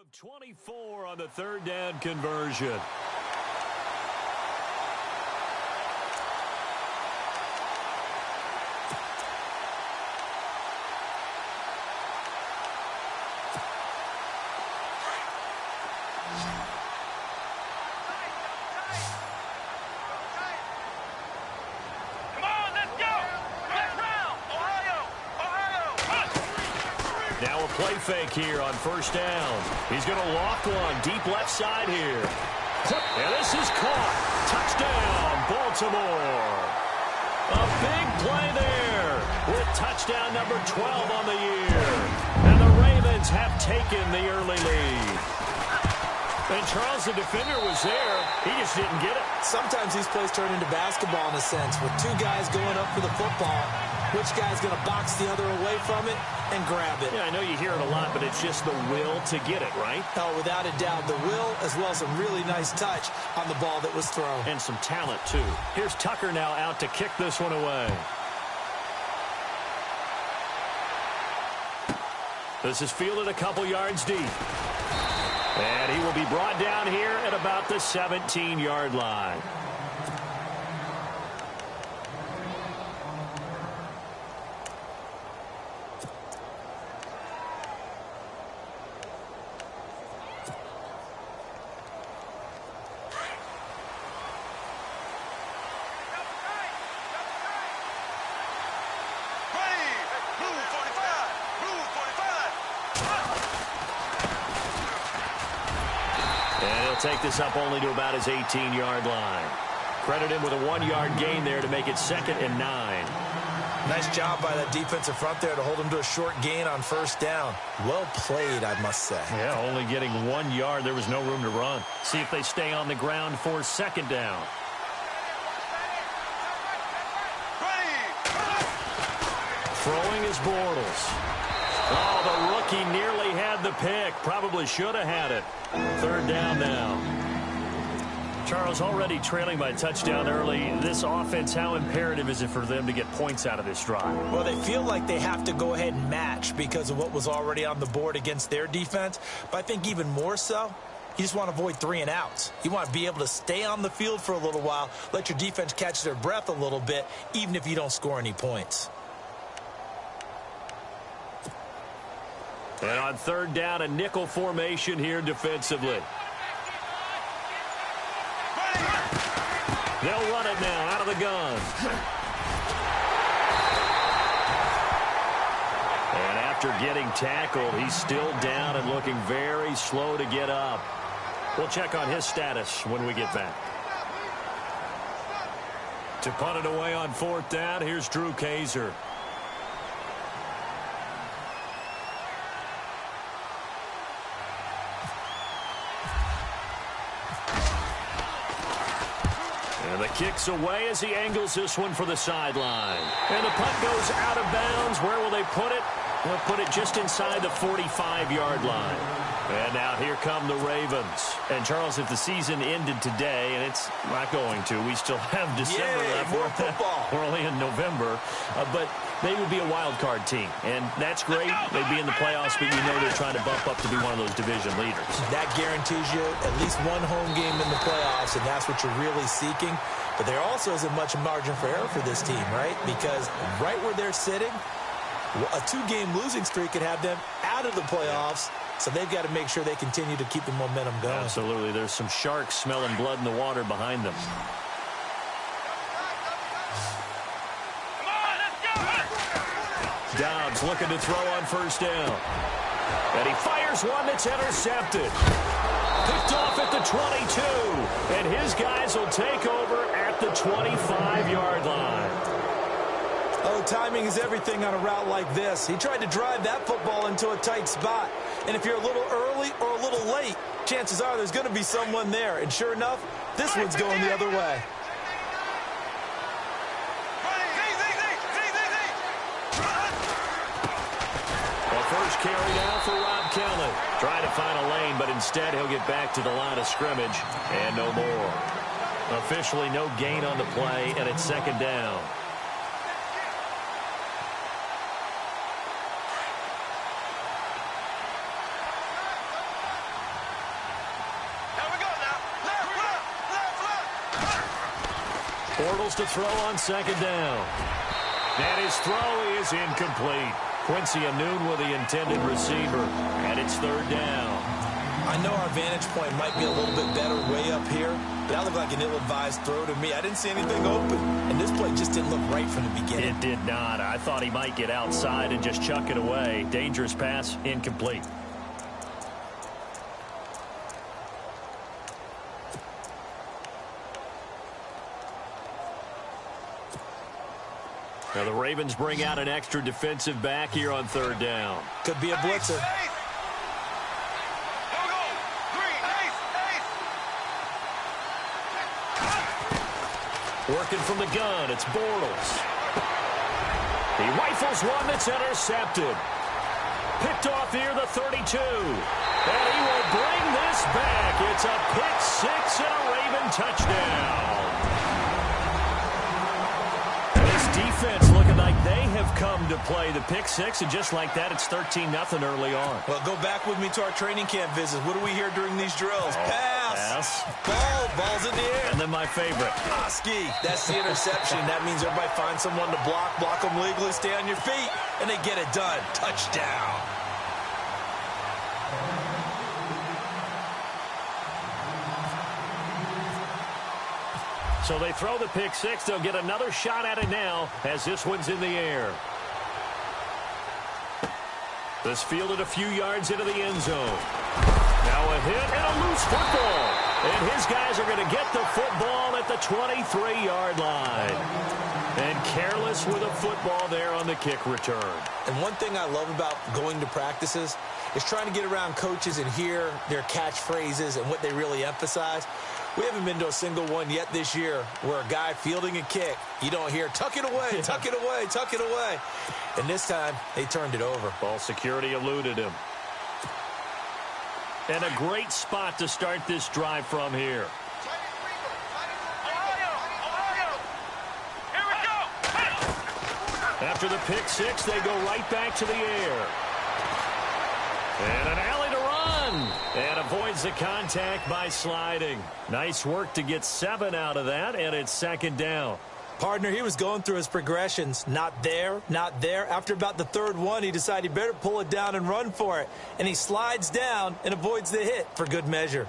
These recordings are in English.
of 24 on the third down conversion. Now a play fake here on first down. He's going to loft one deep left side here. And this is caught. Touchdown, Baltimore. A big play there with touchdown number 12 on the year. And the Ravens have taken the early lead. And Charles, the defender, was there. He just didn't get it. Sometimes these plays turn into basketball in a sense, with two guys going up for the football. Which guy's going to box the other away from it and grab it? Yeah, I know you hear it a lot, but it's just the will to get it, right? Oh, without a doubt, the will as well as some really nice touch on the ball that was thrown. And some talent, too. Here's Tucker now out to kick this one away. This is fielded a couple yards deep. And he will be brought down here at about the 17-yard line. Take this up only to about his 18-yard line. Credit him with a 1-yard gain there to make it 2nd and 9. Nice job by that defensive front there to hold him to a short gain on first down. Well played, I must say. Yeah, only getting 1 yard. There was no room to run. See if they stay on the ground for 2nd down. Throwing is Bortles. Oh, the rookie nearly had the pick. Probably should have had it. 3rd down now. Charles, already trailing by touchdown early. This offense, how imperative is it for them to get points out of this drive? Well, they feel like they have to go ahead and match because of what was already on the board against their defense. But I think even more so, you just want to avoid 3 and outs. You want to be able to stay on the field for a little while, let your defense catch their breath a little bit, even if you don't score any points. And on 3rd down, a nickel formation here defensively. They'll run it now out of the gun. And after getting tackled, he's still down and looking very slow to get up. We'll check on his status when we get back. To punt it away on 4th down, here's Drew Kaiser. And the kick's away as he angles this one for the sideline. And the punt goes out of bounds. Where will they put it? They'll put it just inside the 45-yard line. And now here come the Ravens. And, Charles, if the season ended today, and it's not going to, we still have December left. More football. We're only in November. But they would be a wild card team. And that's great. They'd be in the playoffs, but you know they're trying to bump up to be one of those division leaders. That guarantees you at least one home game in the playoffs, and that's what you're really seeking. But there also isn't much margin for error for this team, right? Because right where they're sitting, a 2-game losing streak could have them out of the playoffs. So they've got to make sure they continue to keep the momentum going. Absolutely. There's some sharks smelling blood in the water behind them. Dobbs looking to throw on 1st down. And he fires one that's intercepted. Picked off at the 22. And his guys will take over at the 25-yard line. Oh, timing is everything on a route like this. He tried to drive that football into a tight spot. And if you're a little early or a little late, chances are there's going to be someone there. And sure enough, this one's going the other way. Well, first carry now for Rob Kelly. Trying to find a lane, but instead he'll get back to the line of scrimmage. And no more. Officially no gain on the play, and it's 2nd down. Bortles to throw on second down. And his throw is incomplete. Quincy Noon with the intended receiver. And it's third down. I know our vantage point might be a little bit better way up here, but that looked like an ill-advised throw to me. I didn't see anything open, and this play just didn't look right from the beginning. It did not. I thought he might get outside and just chuck it away. Dangerous pass, incomplete. Now the Ravens bring out an extra defensive back here on third down. Could be a blitzer. Working from the gun, it's Bortles. He rifles one that's intercepted. Picked off here, the 32. And he will bring this back. It's a pick six and a Raven touchdown. This defense looking like they have come to play the pick six, and just like that, it's 13-0 early on. Well, go back with me to our training camp visits. What do we hear during these drills? Pass. Ball's in the air. And then my favorite. Ski. That's the interception. That means everybody finds someone to block them legally, stay on your feet, and they get it done. Touchdown. So they throw the pick six. They'll get another shot at it now as this one's in the air. This fielded a few yards into the end zone. Now a hit and a loose football. And his guys are going to get the football at the 23-yard line. And careless with a football there on the kick return. And one thing I love about going to practices is trying to get around coaches and hear their catchphrases and what they really emphasize. We haven't been to a single one yet this year where a guy fielding a kick, you don't hear, tuck it away, tuck it away, tuck it away. And this time, they turned it over. Ball security eluded him. And a great spot to start this drive from here. After the pick six, they go right back to the air. And an alley to run. And avoids the contact by sliding. Nice work to get 7 out of that, and it's second down. Partner, he was going through his progressions. Not there, not there. After about the third one, he decided he better pull it down and run for it. And he slides down and avoids the hit for good measure.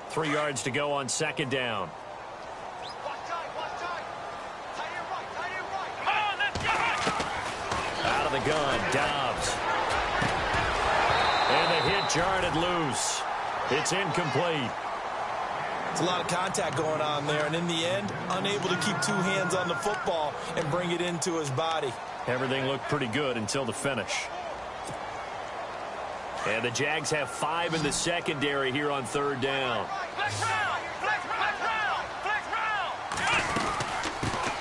3 yards to go on second down. Out of the gun, Dobbs. And the hit jarred it loose. It's incomplete. It's a lot of contact going on there, and in the end, unable to keep 2 hands on the football and bring it into his body. Everything looked pretty good until the finish. And the Jags have 5 in the secondary here on third down.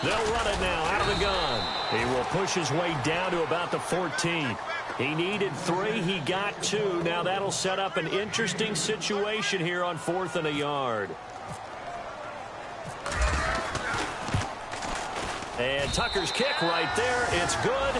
They'll run it now out of the gun. He will push his way down to about the 14. He needed 3. He got 2. Now that'll set up an interesting situation here on 4th and a yard. And Tucker's kick right there. It's good.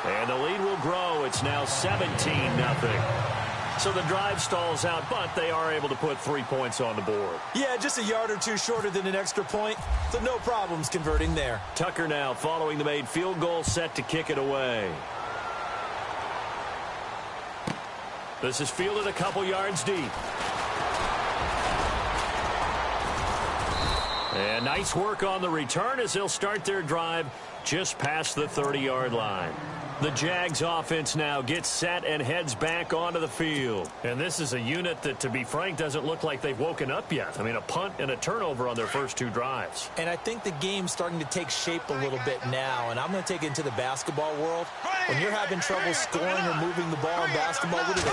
And the lead will grow. It's now 17-0. So the drive stalls out, but they are able to put 3 points on the board. Yeah, just a yard or 2 shorter than an extra point. So no problems converting there. Tucker now following the made field goal, set to kick it away. This is fielded a couple yards deep. And nice work on the return as they'll start their drive just past the 30-yard line. The Jags offense now gets set and heads back onto the field. And this is a unit that, to be frank, doesn't look like they've woken up yet. I mean, a punt and a turnover on their first 2 drives. And I think the game's starting to take shape a little bit now. And I'm going to take it into the basketball world. When you're having trouble scoring or moving the ball in basketball, what do?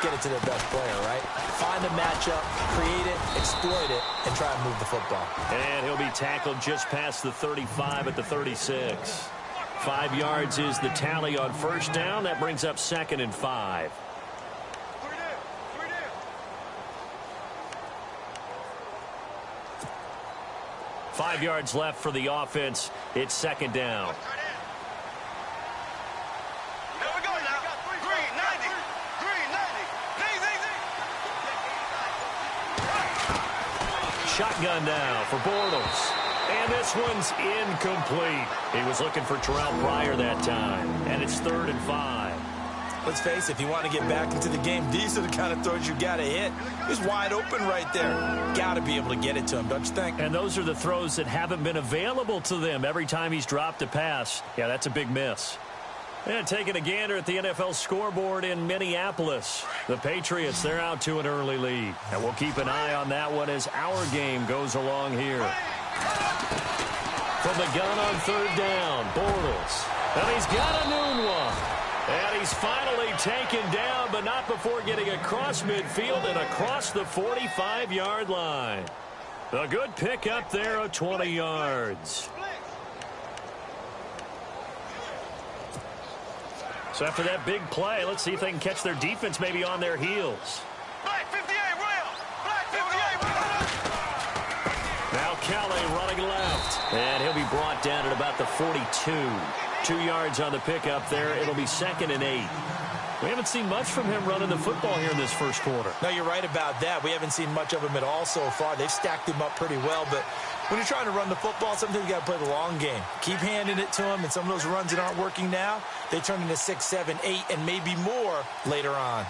Get it to their best player, right? Find a matchup, create it, exploit it, and try and move the football. And he'll be tackled just past the 35 at the 36. 5 yards is the tally on first down. That brings up 2nd and 5. Five yards left for the offense. It's 2nd down. shotgun now for Bortles. And this one's incomplete. He was looking for Terrell Pryor that time. And it's 3rd and 5. Let's face it, if you want to get back into the game, these are the kind of throws you got to hit. He's wide open right there. Got to be able to get it to him, don't you think? And those are the throws that haven't been available to them every time he's dropped a pass. Yeah, that's a big miss. And taking a gander at the NFL scoreboard in Minneapolis. The Patriots, they're out to an early lead. And we'll keep an eye on that one as our game goes along here. From the gun on 3rd down, Bortles. And he's got a noon one. And he's finally taken down, but not before getting across midfield and across the 45-yard line. A good pick up there of 20 yards. So after that big play, let's see if they can catch their defense maybe on their heels. Black 58, Will! Black 58, Will! Now Kelly running left. And he'll be brought down at about the 42. 2 yards on the pickup there. It'll be 2nd and 8. We haven't seen much from him running the football here in this first quarter. No, you're right about that. We haven't seen much of him at all so far. They've stacked him up pretty well, but when you're trying to run the football, sometimes you got to play the long game. Keep handing it to him, and some of those runs that aren't working now, they turn into 6, 7, 8, and maybe more later on.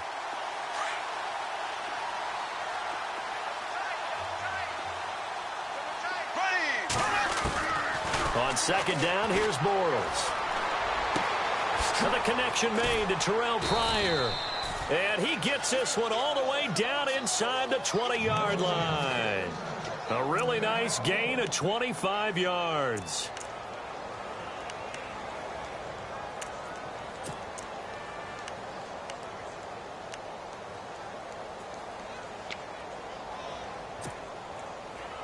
On 2nd down, here's Bortles. And the connection made to Terrell Pryor. And he gets this one all the way down inside the 20-yard line. A really nice gain of 25 yards.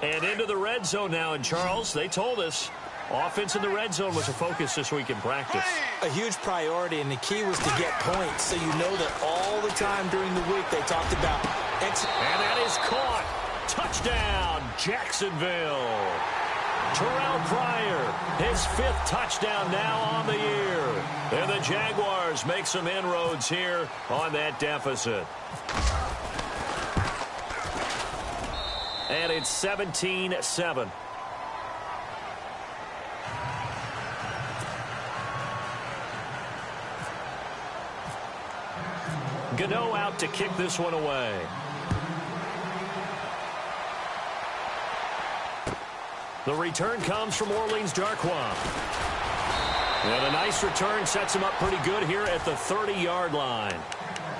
And into the red zone now. And Charles, they told us offense in the red zone was a focus this week in practice. A huge priority, and the key was to get points. So you know that all the time during the week they talked about and that is caught. Touchdown, Jacksonville. Terrell Pryor, his 5th touchdown now on the year. And the Jaguars make some inroads here on that deficit. And it's 17-7. Gano out to kick this one away. The return comes from Orleans Darkwa. And a nice return sets him up pretty good here at the 30-yard line.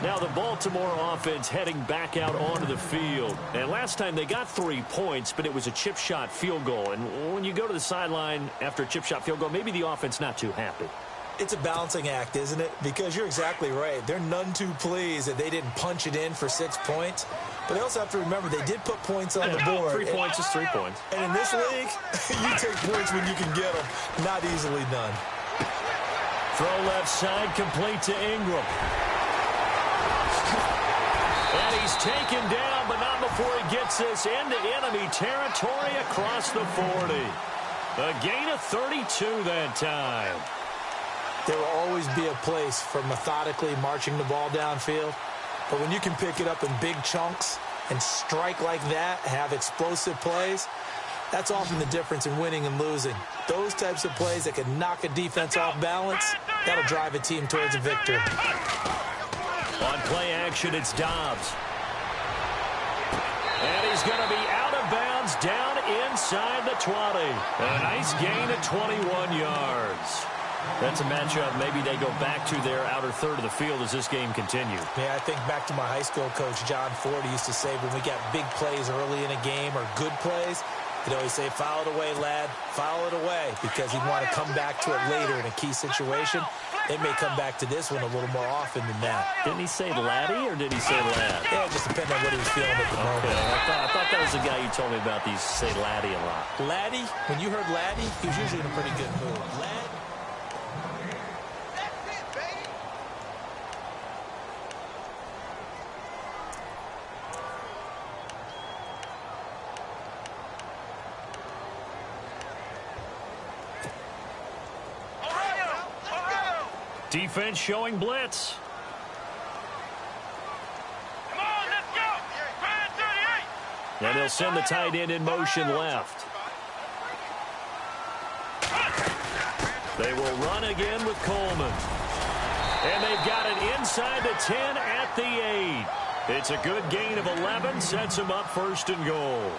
Now the Baltimore offense heading back out onto the field. And last time they got 3 points, but it was a chip shot field goal. And when you go to the sideline after a chip shot field goal, maybe the offense not too happy. It's a balancing act, isn't it? Because you're exactly right. They're none too pleased that they didn't punch it in for 6 points. But they also have to remember they did put points on the board. 3 points is 3 points. And in this league, you take points when you can get them. Not easily done. Throw left side complete to Ingram. And he's taken down, but not before he gets this into enemy territory across the 40. A gain of 32 that time. There will always be a place for methodically marching the ball downfield. But when you can pick it up in big chunks and strike like that, have explosive plays, that's often the difference in winning and losing. Those types of plays that can knock a defense off balance, that'll drive a team towards a victory. On play action, it's Dobbs. And he's going to be out of bounds down inside the 20. A nice gain of 21 yards. That's a matchup maybe they go back to their outer third of the field as this game continues. Yeah, I think back to my high school coach, John Ford, used to say when we got big plays early in a game or good plays, he'd always say, foul it away, lad, foul it away, because he'd want to come back to it later in a key situation. They may come back to this one a little more often than that. Didn't he say laddie or did he say lad? Yeah, it just depended on what he was feeling at the moment. I thought that was the guy you told me about. These say laddie a lot. Laddie, when you heard laddie, he was usually in a pretty good mood. Lad. Defense showing blitz. Come on, let's go. And he'll send the tight end in motion left. They will run again with Coleman. And they've got it inside the 10 at the 8. It's a good gain of 11, sets them up 1st and goal.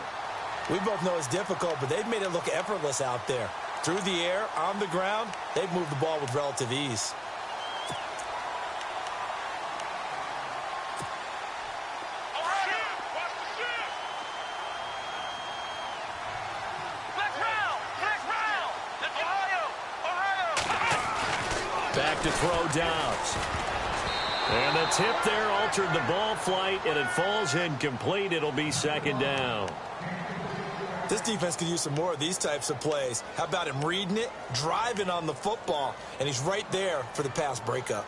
We both know it's difficult, but they've made it look effortless out there. Through the air, on the ground, they've moved the ball with relative ease. Back to throw Dobbs. And the tip there altered the ball flight, and it falls incomplete. It'll be 2nd down. This defense could use some more of these types of plays. How about him reading it, driving on the football, and he's right there for the pass breakup.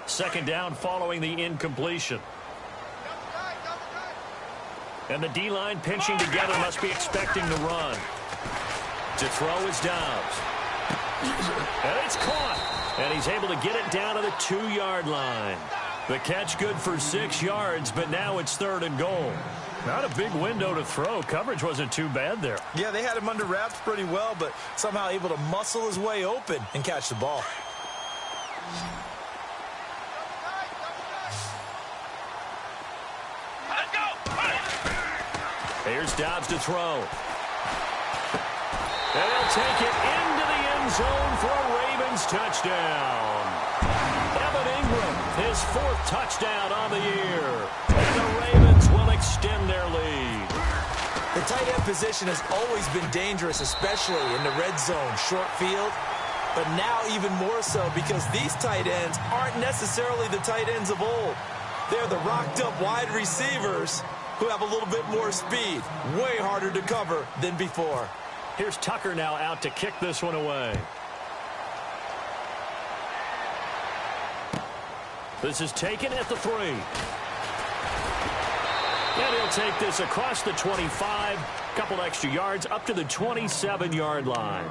2nd down following the incompletion. And the D-line pinching together must be expecting the run. To throw is Dobbs. And it's caught. And he's able to get it down to the 2-yard line. The catch good for 6 yards, but now it's 3rd and goal. Not a big window to throw. Coverage wasn't too bad there. Yeah, they had him under wraps pretty well, but somehow able to muscle his way open and catch the ball. Here's Dobbs to throw. And he'll take it into the end zone for a Ravens touchdown. Evan Ingram, his 4th touchdown on the year. And the Ravens will extend their lead. The tight end position has always been dangerous, especially in the red zone, short field. But now even more so because these tight ends aren't necessarily the tight ends of old. They're the rocked-up wide receivers who have a little bit more speed. Way harder to cover than before. Here's Tucker now out to kick this one away. This is taken at the 3. And he'll take this across the 25. Couple extra yards up to the 27-yard line.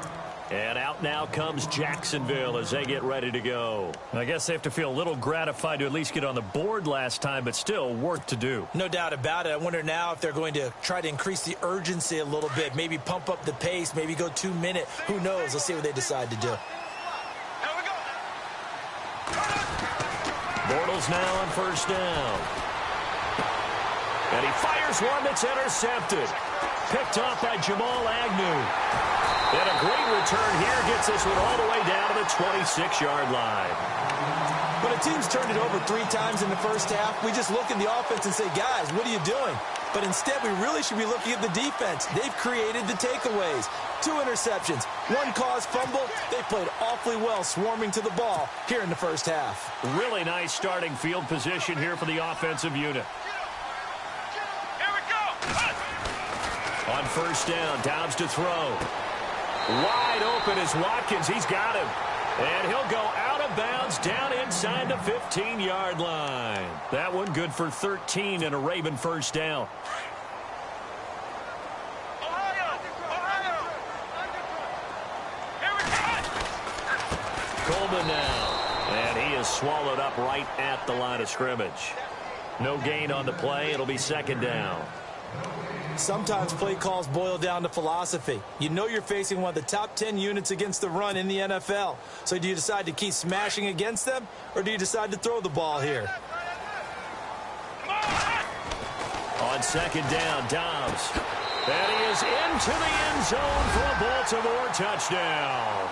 And out now comes Jacksonville as they get ready to go. I guess they have to feel a little gratified to at least get on the board last time, but still work to do. No doubt about it. I wonder now if they're going to try to increase the urgency a little bit, maybe pump up the pace, maybe go 2-minute. Who knows? Let's see what they decide to do. Bortles now on 1st down. And he fires one that's intercepted. Picked off by Jamal Agnew. And a great return here gets this one all the way down to the 26-yard line. When a team's turned it over 3 times in the first half, we just look at the offense and say, guys, what are you doing? But instead, we really should be looking at the defense. They've created the takeaways. 2 interceptions, 1 caused fumble. They played awfully well swarming to the ball here in the first half. Really nice starting field position here for the offensive unit. Here we go. On 1st down, Dobbs to throw. Wide open is Watkins. He's got him. And he'll go out of bounds down inside the 15-yard line. That one good for 13 and a Raven 1st down. Here we go. Coleman now. And he is swallowed up right at the line of scrimmage. No gain on the play. It'll be 2nd down. Sometimes play calls boil down to philosophy. You know you're facing one of the top 10 units against the run in the NFL. So do you decide to keep smashing against them, or do you decide to throw the ball here? On 2nd down, Dobbs. And he is into the end zone for a Baltimore touchdown.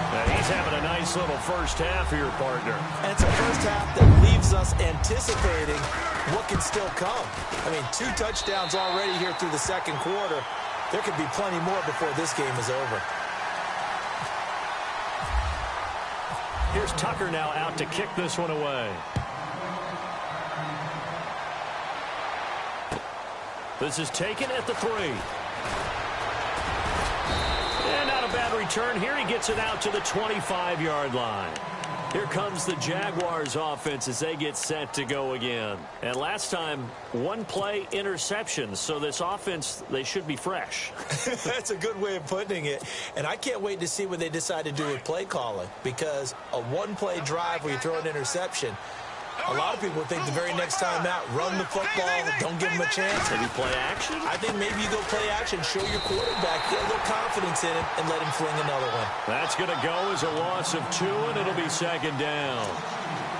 And he's having a nice little first half here, partner. And it's a first half that leaves us anticipating what can still come. I mean, 2 touchdowns already here through the 2nd quarter. There could be plenty more before this game is over. Here's Tucker now out to kick this one away. This is taken at the 3. And not a bad return here. He gets it out to the 25-yard line. Here comes the Jaguars offense as they get set to go again. And last time, 1 play interception. So this offense, they should be fresh. That's a good way of putting it. And I can't wait to see what they decide to do with play calling. Because a 1-play drive where you throw an interception, A lot of people think the very next time out, run the football, don't give him a chance. Maybe play action? I think maybe you go play action, show your quarterback, get a little confidence in him, and let him fling another one. That's going to go as a loss of 2, and it'll be second down.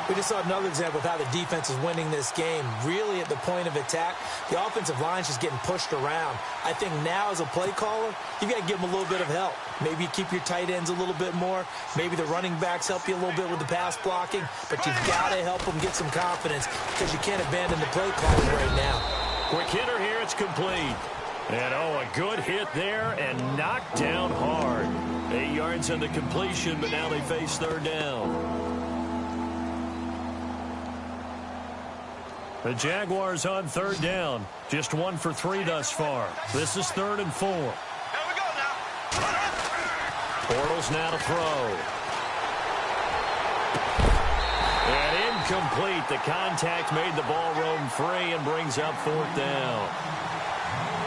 We just saw another example of how the defense is winning this game. Really at the point of attack, the offensive line's just getting pushed around. I think now as a play caller, you've got to give them a little bit of help. Maybe you keep your tight ends a little bit more. Maybe the running backs help you a little bit with the pass blocking. But you've got to help them get some confidence because you can't abandon the play calling right now. Quick hitter here, it's complete. And a good hit there and knocked down hard. 8 yards on the completion, but now they face third down. The Jaguars on third down. Just 1 for 3 thus far. This is 3rd and 4. Here we go now. Bortles now to throw. And incomplete. The contact made the ball roam free and brings up 4th down.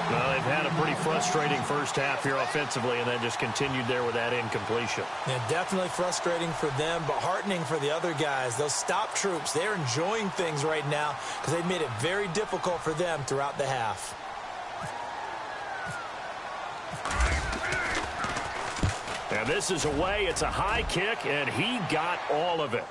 Well, they've had a pretty frustrating first half here offensively, and then just continued there with that incompletion. Yeah, definitely frustrating for them, but heartening for the other guys. Those stop troops, they're enjoying things right now because they've made it very difficult for them throughout the half. And this is away. It's a high kick, and he got all of it.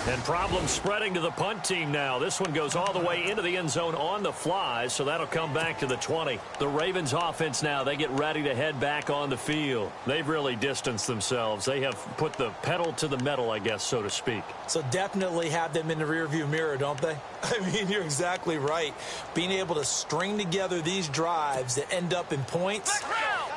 And problems spreading to the punt team now. This one goes all the way into the end zone on the fly, so that'll come back to the 20. The Ravens offense now, they get ready to head back on the field. They've really distanced themselves. They have put the pedal to the metal, I guess, so to speak. So definitely have them in the rearview mirror, don't they? I mean, you're exactly right. Being able to string together these drives that end up in points,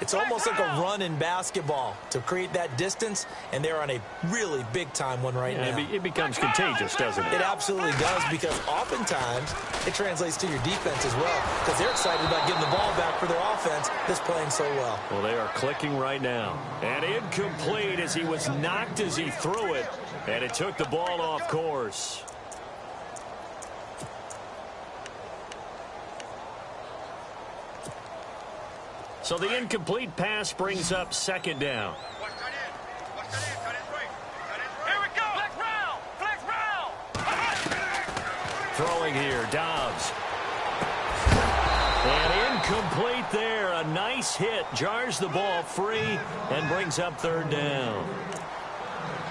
it's almost like a run in basketball to create that distance, and they're on a really big-time one right now. It becomes contagious, doesn't it? It absolutely does, because oftentimes it translates to your defense as well, because they're excited about getting the ball back for their offense that's playing so well. Well, they are clicking right now. And incomplete as he was knocked as he threw it, and it took the ball off course. So the incomplete pass brings up second down. Here we go. Flex round. Throwing here, Dobbs. And incomplete there. A nice hit. Jars the ball free and brings up third down.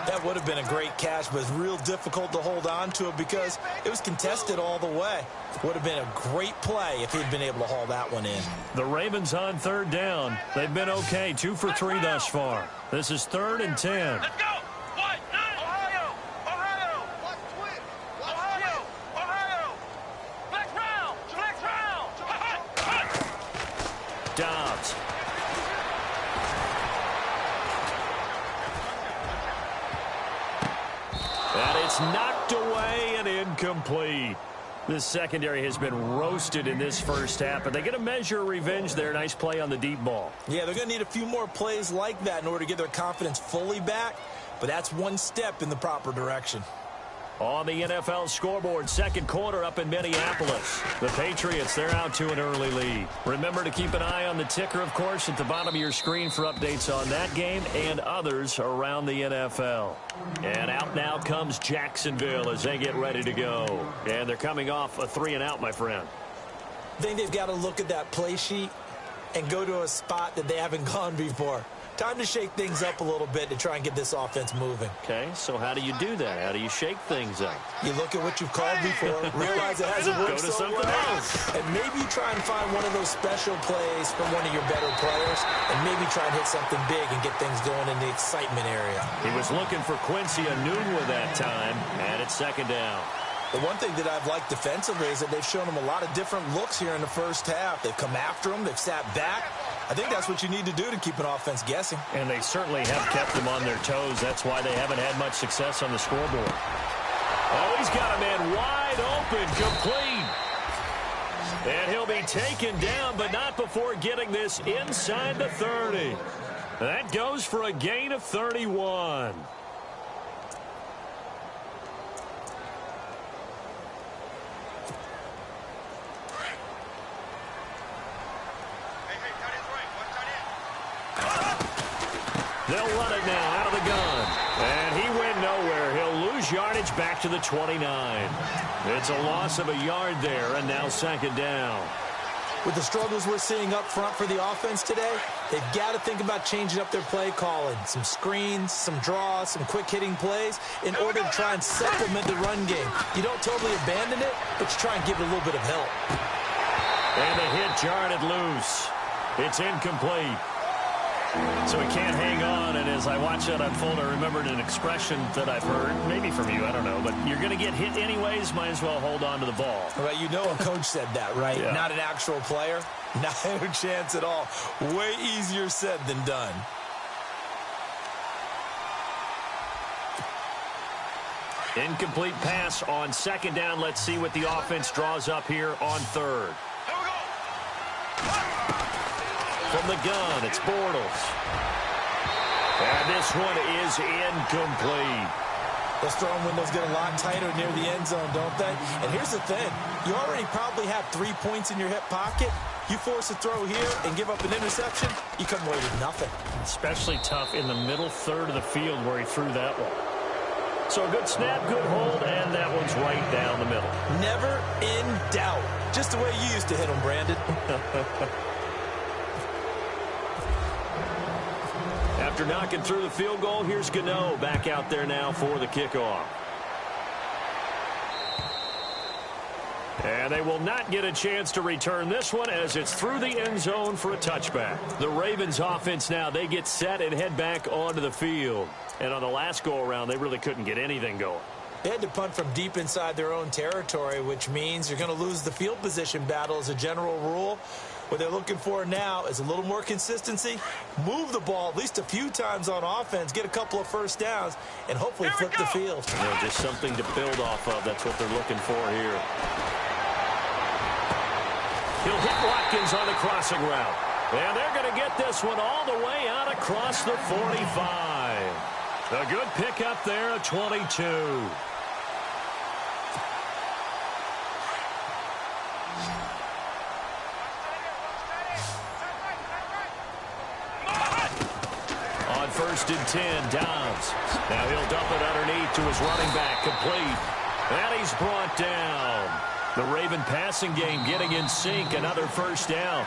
That would have been a great catch, but it's real difficult to hold on to it because it was contested all the way. Would have been a great play if he'd been able to haul that one in. The Ravens on third down. They've been okay. 2 for 3 thus far. This is 3rd and 10. Let's go. Ohio. Flex round. Dobbs. And it's knocked away and incomplete. This secondary has been roasted in this first half, but they get a measure of revenge there. Nice play on the deep ball. Yeah, they're going to need a few more plays like that in order to get their confidence fully back, but that's one step in the proper direction. On the NFL scoreboard, second quarter up in Minneapolis. The Patriots, they're out to an early lead. Remember to keep an eye on the ticker, of course, at the bottom of your screen for updates on that game and others around the NFL. And out now comes Jacksonville as they get ready to go. And they're coming off a 3-and-out, my friend. I think they've got to look at that play sheet and go to a spot that they haven't gone before. Time to shake things up a little bit to try and get this offense moving. Okay, so how do you do that? How do you shake things up? You look at what you've called before, realize it hasn't worked Go to so something well, else. and maybe you try and find one of those special plays from one of your better players, and maybe try and hit something big and get things going in the excitement area. He was looking for Quincy Enunwa that time, and it's second down. The one thing that I've liked defensively is that they've shown him a lot of different looks here in the first half. They've come after him. They've sat back. I think that's what you need to do to keep an offense guessing. And they certainly have kept them on their toes. That's why they haven't had much success on the scoreboard. Oh, he's got a man wide open, complete. And he'll be taken down, but not before getting this inside the 30. That goes for a gain of 31. They'll run it now out of the gun. And he went nowhere. He'll lose lose yardage back to the 29. It's a loss of a yard there, and now second down. With the struggles we're seeing up front for the offense today, they've got to think about changing up their play calling. Some screens, some draws, some quick-hitting plays in order to try and supplement the run game. You don't totally abandon it, but you try and give it a little bit of help. And the hit jarred it loose. It's incomplete. So he can't hang on, and as I watch that unfold, I remembered an expression that I've heard, maybe from you, I don't know, but you're going to get hit anyways, might as well hold on to the ball. Well, you know a coach said that, right? Yeah. Not an actual player. Not a chance at all. Way easier said than done. Incomplete pass on second down. Let's see what the offense draws up here on third. Here we go. From the gun, it's Bortles. And this one is incomplete. Those throwing windows get a lot tighter near the end zone, don't they? And here's the thing. You already probably have 3 points in your hip pocket. You force a throw here and give up an interception, you come away with nothing. Especially tough in the middle third of the field where he threw that one. So a good snap, good hold, and that one's right down the middle. Never in doubt. Just the way you used to hit them, Brandon. After knocking through the field goal, here's Gano back out there now for the kickoff. And they will not get a chance to return this one as it's through the end zone for a touchback. The Ravens offense now, they get set and head back onto the field. And on the last go-around, they really couldn't get anything going. They had to punt from deep inside their own territory, which means you're going to lose the field position battle as a general rule. What they're looking for now is a little more consistency, move the ball at least a few times on offense, get a couple of first downs, and hopefully flip the field. Yeah, just something to build off of. That's what they're looking for here. He'll hit Watkins on the crossing route. And they're going to get this one all the way out across the 45. A good pickup there at 22. On 1st and 10, Dobbs. Now he'll dump it underneath to his running back, complete. And he's brought down. The Raven passing game getting in sync, another first down.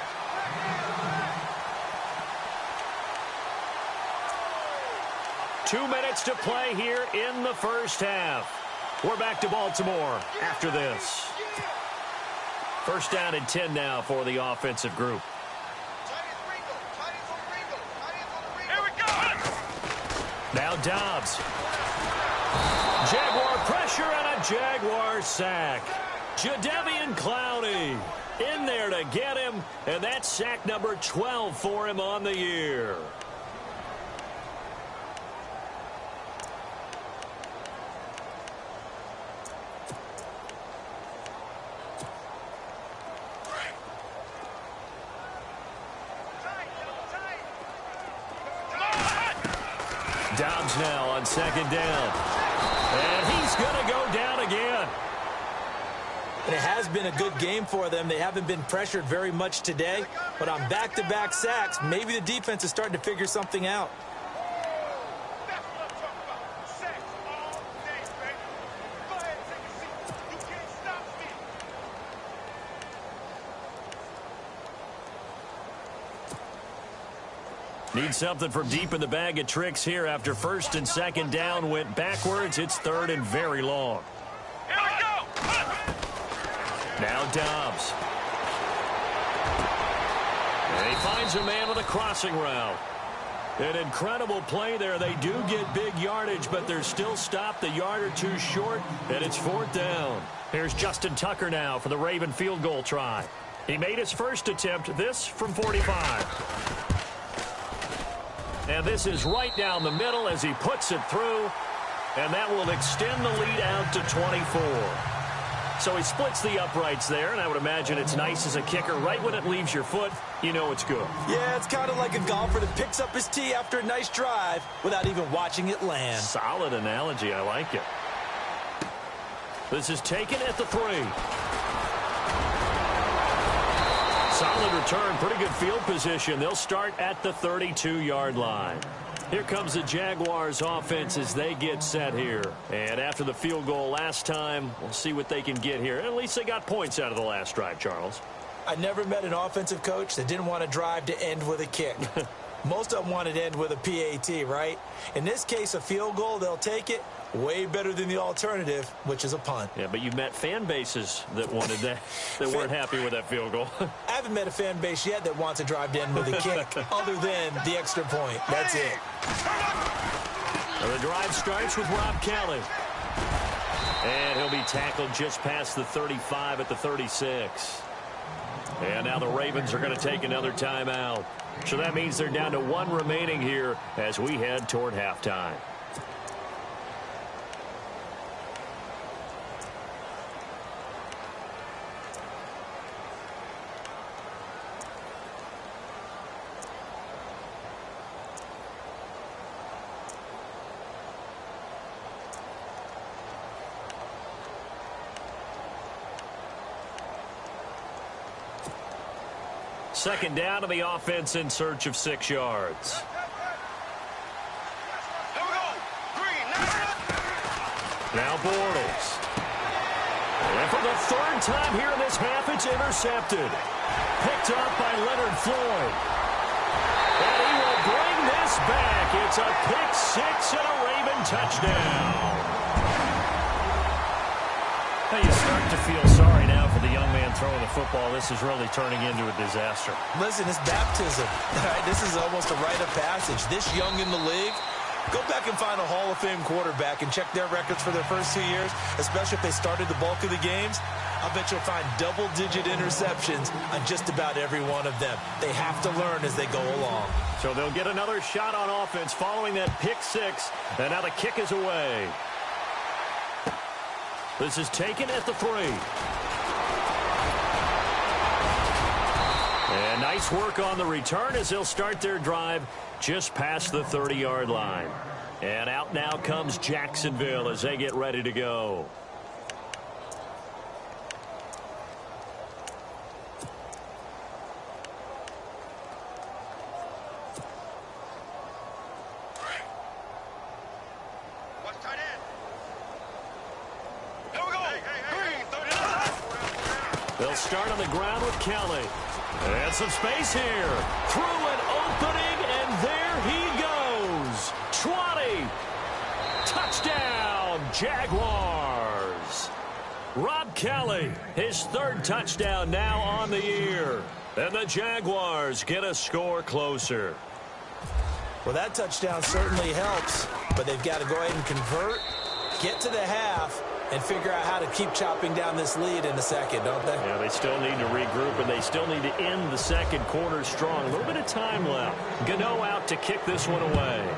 Two minutes to play here in the first half. We're back to Baltimore after this. First down and 10 now for the offensive group. Here we go. Now Dobbs. Jaguar pressure and a Jaguar sack. Jadeveon Clowney in there to get him, and that's sack number 12 for him on the year. Dobbs now on second down. And he's going to go down again. And it has been a good game for them. They haven't been pressured very much today. But on back-to-back sacks, maybe the defense is starting to figure something out. That's what I'm talking about. Sex all day, baby. Go ahead and take a seat. You can't stop me. Need something from deep in the bag of tricks here after first and second down went backwards. It's third and very long. Here we go. Now Dobbs. And he finds a man with a crossing route. An incredible play there. They do get big yardage, but they're still stopped a yard or two short, and it's fourth down. Here's Justin Tucker now for the Raven field goal try. He made his first attempt, this from 45. And this is right down the middle as he puts it through, and that will extend the lead out to 24. So he splits the uprights there, and I would imagine it's nice as a kicker. Right when it leaves your foot, you know it's good. Yeah, it's kind of like a golfer that picks up his tee after a nice drive without even watching it land. Solid analogy. I like it. This is taken at the 3. Solid return. Pretty good field position. They'll start at the 32-yard line. Here comes the Jaguars offense as they get set here. And after the field goal last time, we'll see what they can get here. At least they got points out of the last drive, Charles. I never met an offensive coach that didn't want to drive to end with a kick. Most of them wanted to end with a PAT, right? In this case, a field goal, they'll take it. Way better than the alternative, which is a punt. Yeah, but you met fan bases that wanted that, that weren't happy with that field goal. I haven't met a fan base yet that wants to drive to end with a kick other than the extra point. That's it. Well, the drive starts with Rob Kelly. And he'll be tackled just past the 35 at the 36. And now the Ravens are going to take another timeout. So that means they're down to one remaining here as we head toward halftime. Second down to the offense in search of 6 yards. Now Bortles. And for the third time here in this half, it's intercepted. Picked up by Leonard Floyd. And he will bring this back. It's a pick 6 and a Raven touchdown. Now you start to feel sorry now for the young man throwing the football. This is really turning into a disaster. Listen, it's baptism. All right, this is almost a rite of passage. This young in the league, go back and find a Hall of Fame quarterback and check their records for their first 2 years, especially if they started the bulk of the games. I bet you'll find double-digit interceptions on just about every one of them. They have to learn as they go along. So they'll get another shot on offense following that pick 6, and now the kick is away. This is taken at the 3. And nice work on the return as they'll start their drive just past the 30-yard line. And out now comes Jacksonville as they get ready to go. They'll start on the ground with Kelly. And some space here. Through an opening, and there he goes. 20. Touchdown, Jaguars. Rob Kelly, his 3rd touchdown now on the year. And the Jaguars get a score closer. Well, that touchdown certainly helps, but they've got to go ahead and convert, get to the half, and figure out how to keep chopping down this lead in the second, don't they? Yeah, they still need to regroup, and they still need to end the second quarter strong. A little bit of time left. Gano out to kick this one away.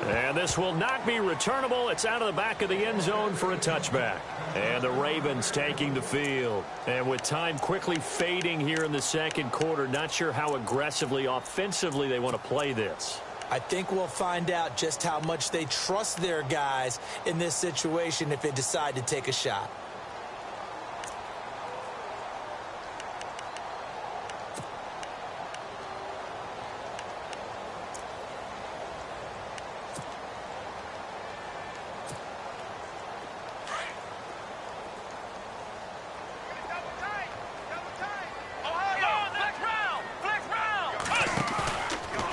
And this will not be returnable. It's out of the back of the end zone for a touchback. And the Ravens taking the field. And with time quickly fading here in the second quarter, not sure how aggressively, offensively they want to play this. I think we'll find out just how much they trust their guys in this situation if they decide to take a shot.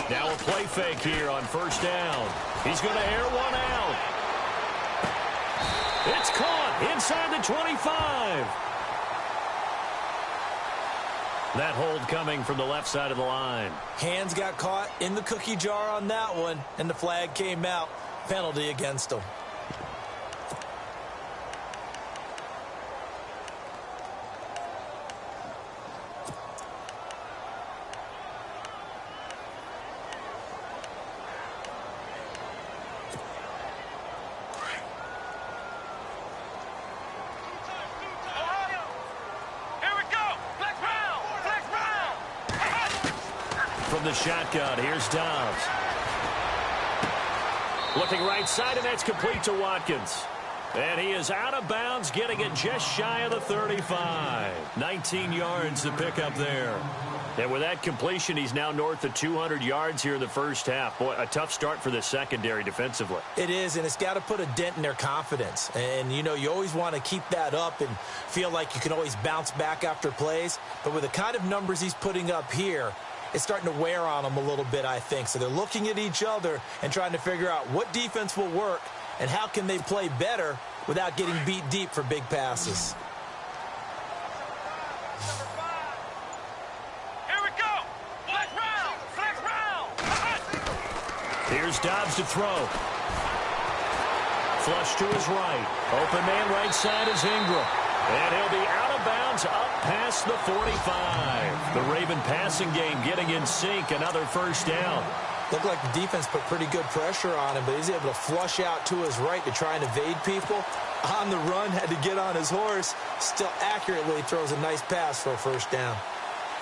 Now a play fake here on first down. He's going to air one out. It's caught inside the 25. That hold coming from the left side of the line. Hands got caught in the cookie jar on that one, and the flag came out. Penalty against them. From the shotgun, here's Dobbs. Looking right side, and that's complete to Watkins. And he is out of bounds, getting it just shy of the 35. 19 yards to pick up there. And with that completion, he's now north of 200 yards here in the first half. Boy, a tough start for the secondary defensively. It is, and it's got to put a dent in their confidence. And, you know, you always want to keep that up and feel like you can always bounce back after plays. But with the kind of numbers he's putting up here, it's starting to wear on them a little bit, I think. So they're looking at each other and trying to figure out what defense will work and how can they play better without getting beat deep for big passes. Here's Dobbs to throw. Flush to his right. Open man right side is Ingram. And he'll be out of bounds up past the 45. The Raven passing game getting in sync. Another first down. Looked like the defense put pretty good pressure on him, but he's able to flush out to his right to try and evade people. On the run, had to get on his horse. Still accurately throws a nice pass for a first down.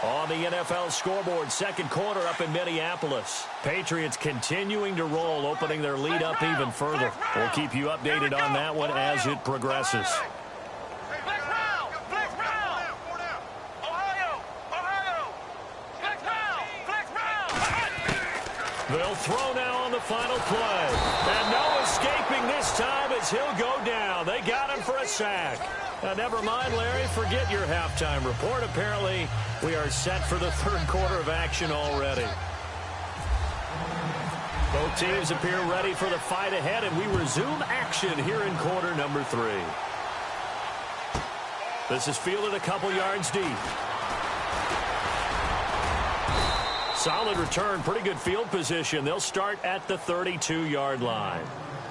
On the NFL scoreboard, second quarter up in Minneapolis. Patriots continuing to roll, opening their lead up even further. We'll keep you updated on that one as it progresses. They'll throw now on the final play. And no escaping this time as he'll go down. They got him for a sack. Never mind, Larry, forget your halftime report. Apparently, we are set for the third quarter of action already. Both teams appear ready for the fight ahead, and we resume action here in quarter number 3. This is fielded a couple yards deep. Solid return, pretty good field position. They'll start at the 32-yard line.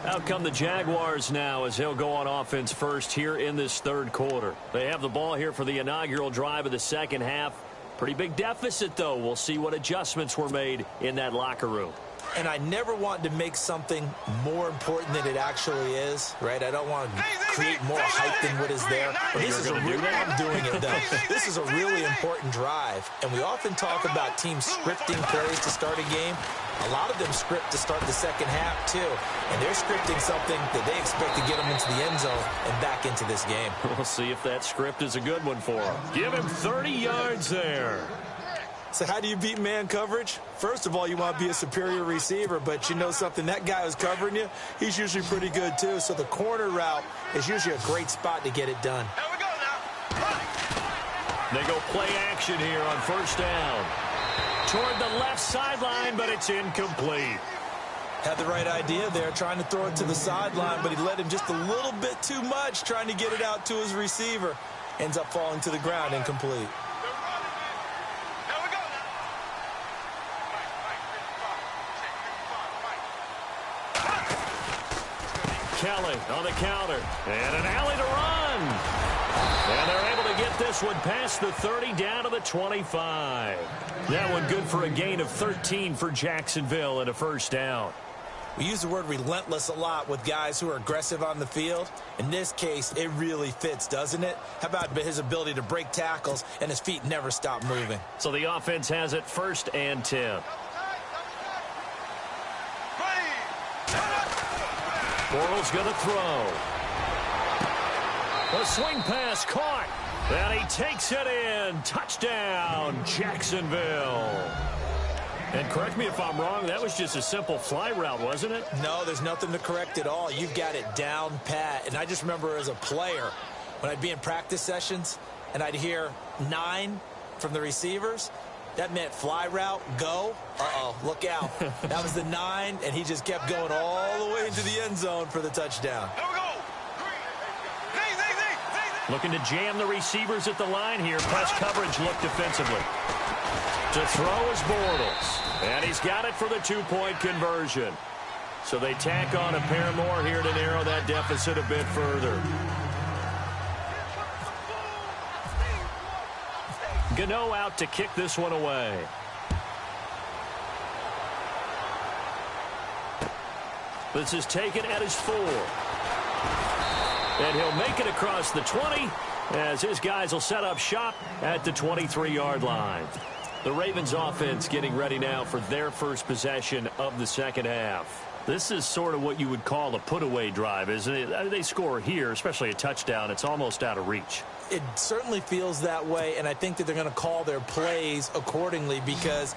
Out come the Jaguars now as they'll go on offense first here in this third quarter. They have the ball here for the inaugural drive of the second half. Pretty big deficit, though. We'll see what adjustments were made in that locker room. And I never want to make something more important than it actually is, right? I don't want to create more hype than what is there. But this is I'm doing it, though. This is a really important drive. And we often talk about teams scripting plays to start a game. A lot of them script to start the second half, too. And they're scripting something that they expect to get them into the end zone and back into this game. We'll see if that script is a good one for them. Give him 30 yards there. So how do you beat man coverage? First of all, you want to be a superior receiver, but you know something, that guy who's covering you, he's usually pretty good too. So the corner route is usually a great spot to get it done. They go play action here on first down. Toward the left sideline, but it's incomplete. Had the right idea there, trying to throw it to the sideline, but he led him just a little bit too much, trying to get it out to his receiver. Ends up falling to the ground, incomplete. Kelly on the counter. And an alley to run. And they're able to get this one past the 30 down to the 25. That one good for a gain of 13 for Jacksonville and a first down. We use the word relentless a lot with guys who are aggressive on the field. In this case, it really fits, doesn't it? How about his ability to break tackles and his feet never stop moving? So the offense has it first and 10. Bortles going to throw. A swing pass caught. And he takes it in. Touchdown, Jacksonville. And correct me if I'm wrong, that was just a simple fly route, wasn't it? No, there's nothing to correct at all. You've got it down pat. And I just remember as a player, when I'd be in practice sessions and I'd hear 9 from the receivers, that meant fly route, go. Uh-oh, look out. That was the 9, and he just kept going all the way into the end zone for the touchdown. Looking to jam the receivers at the line here. Press coverage look defensively. To throw is Bortles. And he's got it for the 2-point conversion. So they tack on a pair more here to narrow that deficit a bit further. Gano out to kick this one away. This is taken at his 4. And he'll make it across the 20 as his guys will set up shop at the 23-yard line. The Ravens offense getting ready now for their first possession of the second half. This is sort of what you would call a put-away drive, isn't it? They score here, especially a touchdown. It's almost out of reach. it certainly feels that way, and I think that they're going to call their plays accordingly, because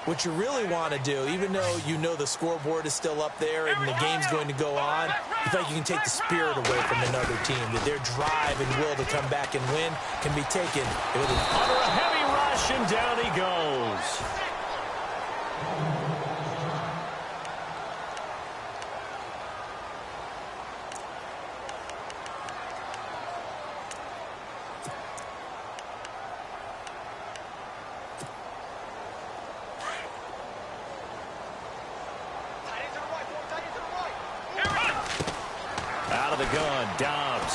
what you really want to do, even though you know the scoreboard is still up there and the game's going to go on, you feel like you can take the spirit away from another team, that their drive and will to come back and win can be taken with under a heavy rush, and down he goes. Out of the gun, Dobbs.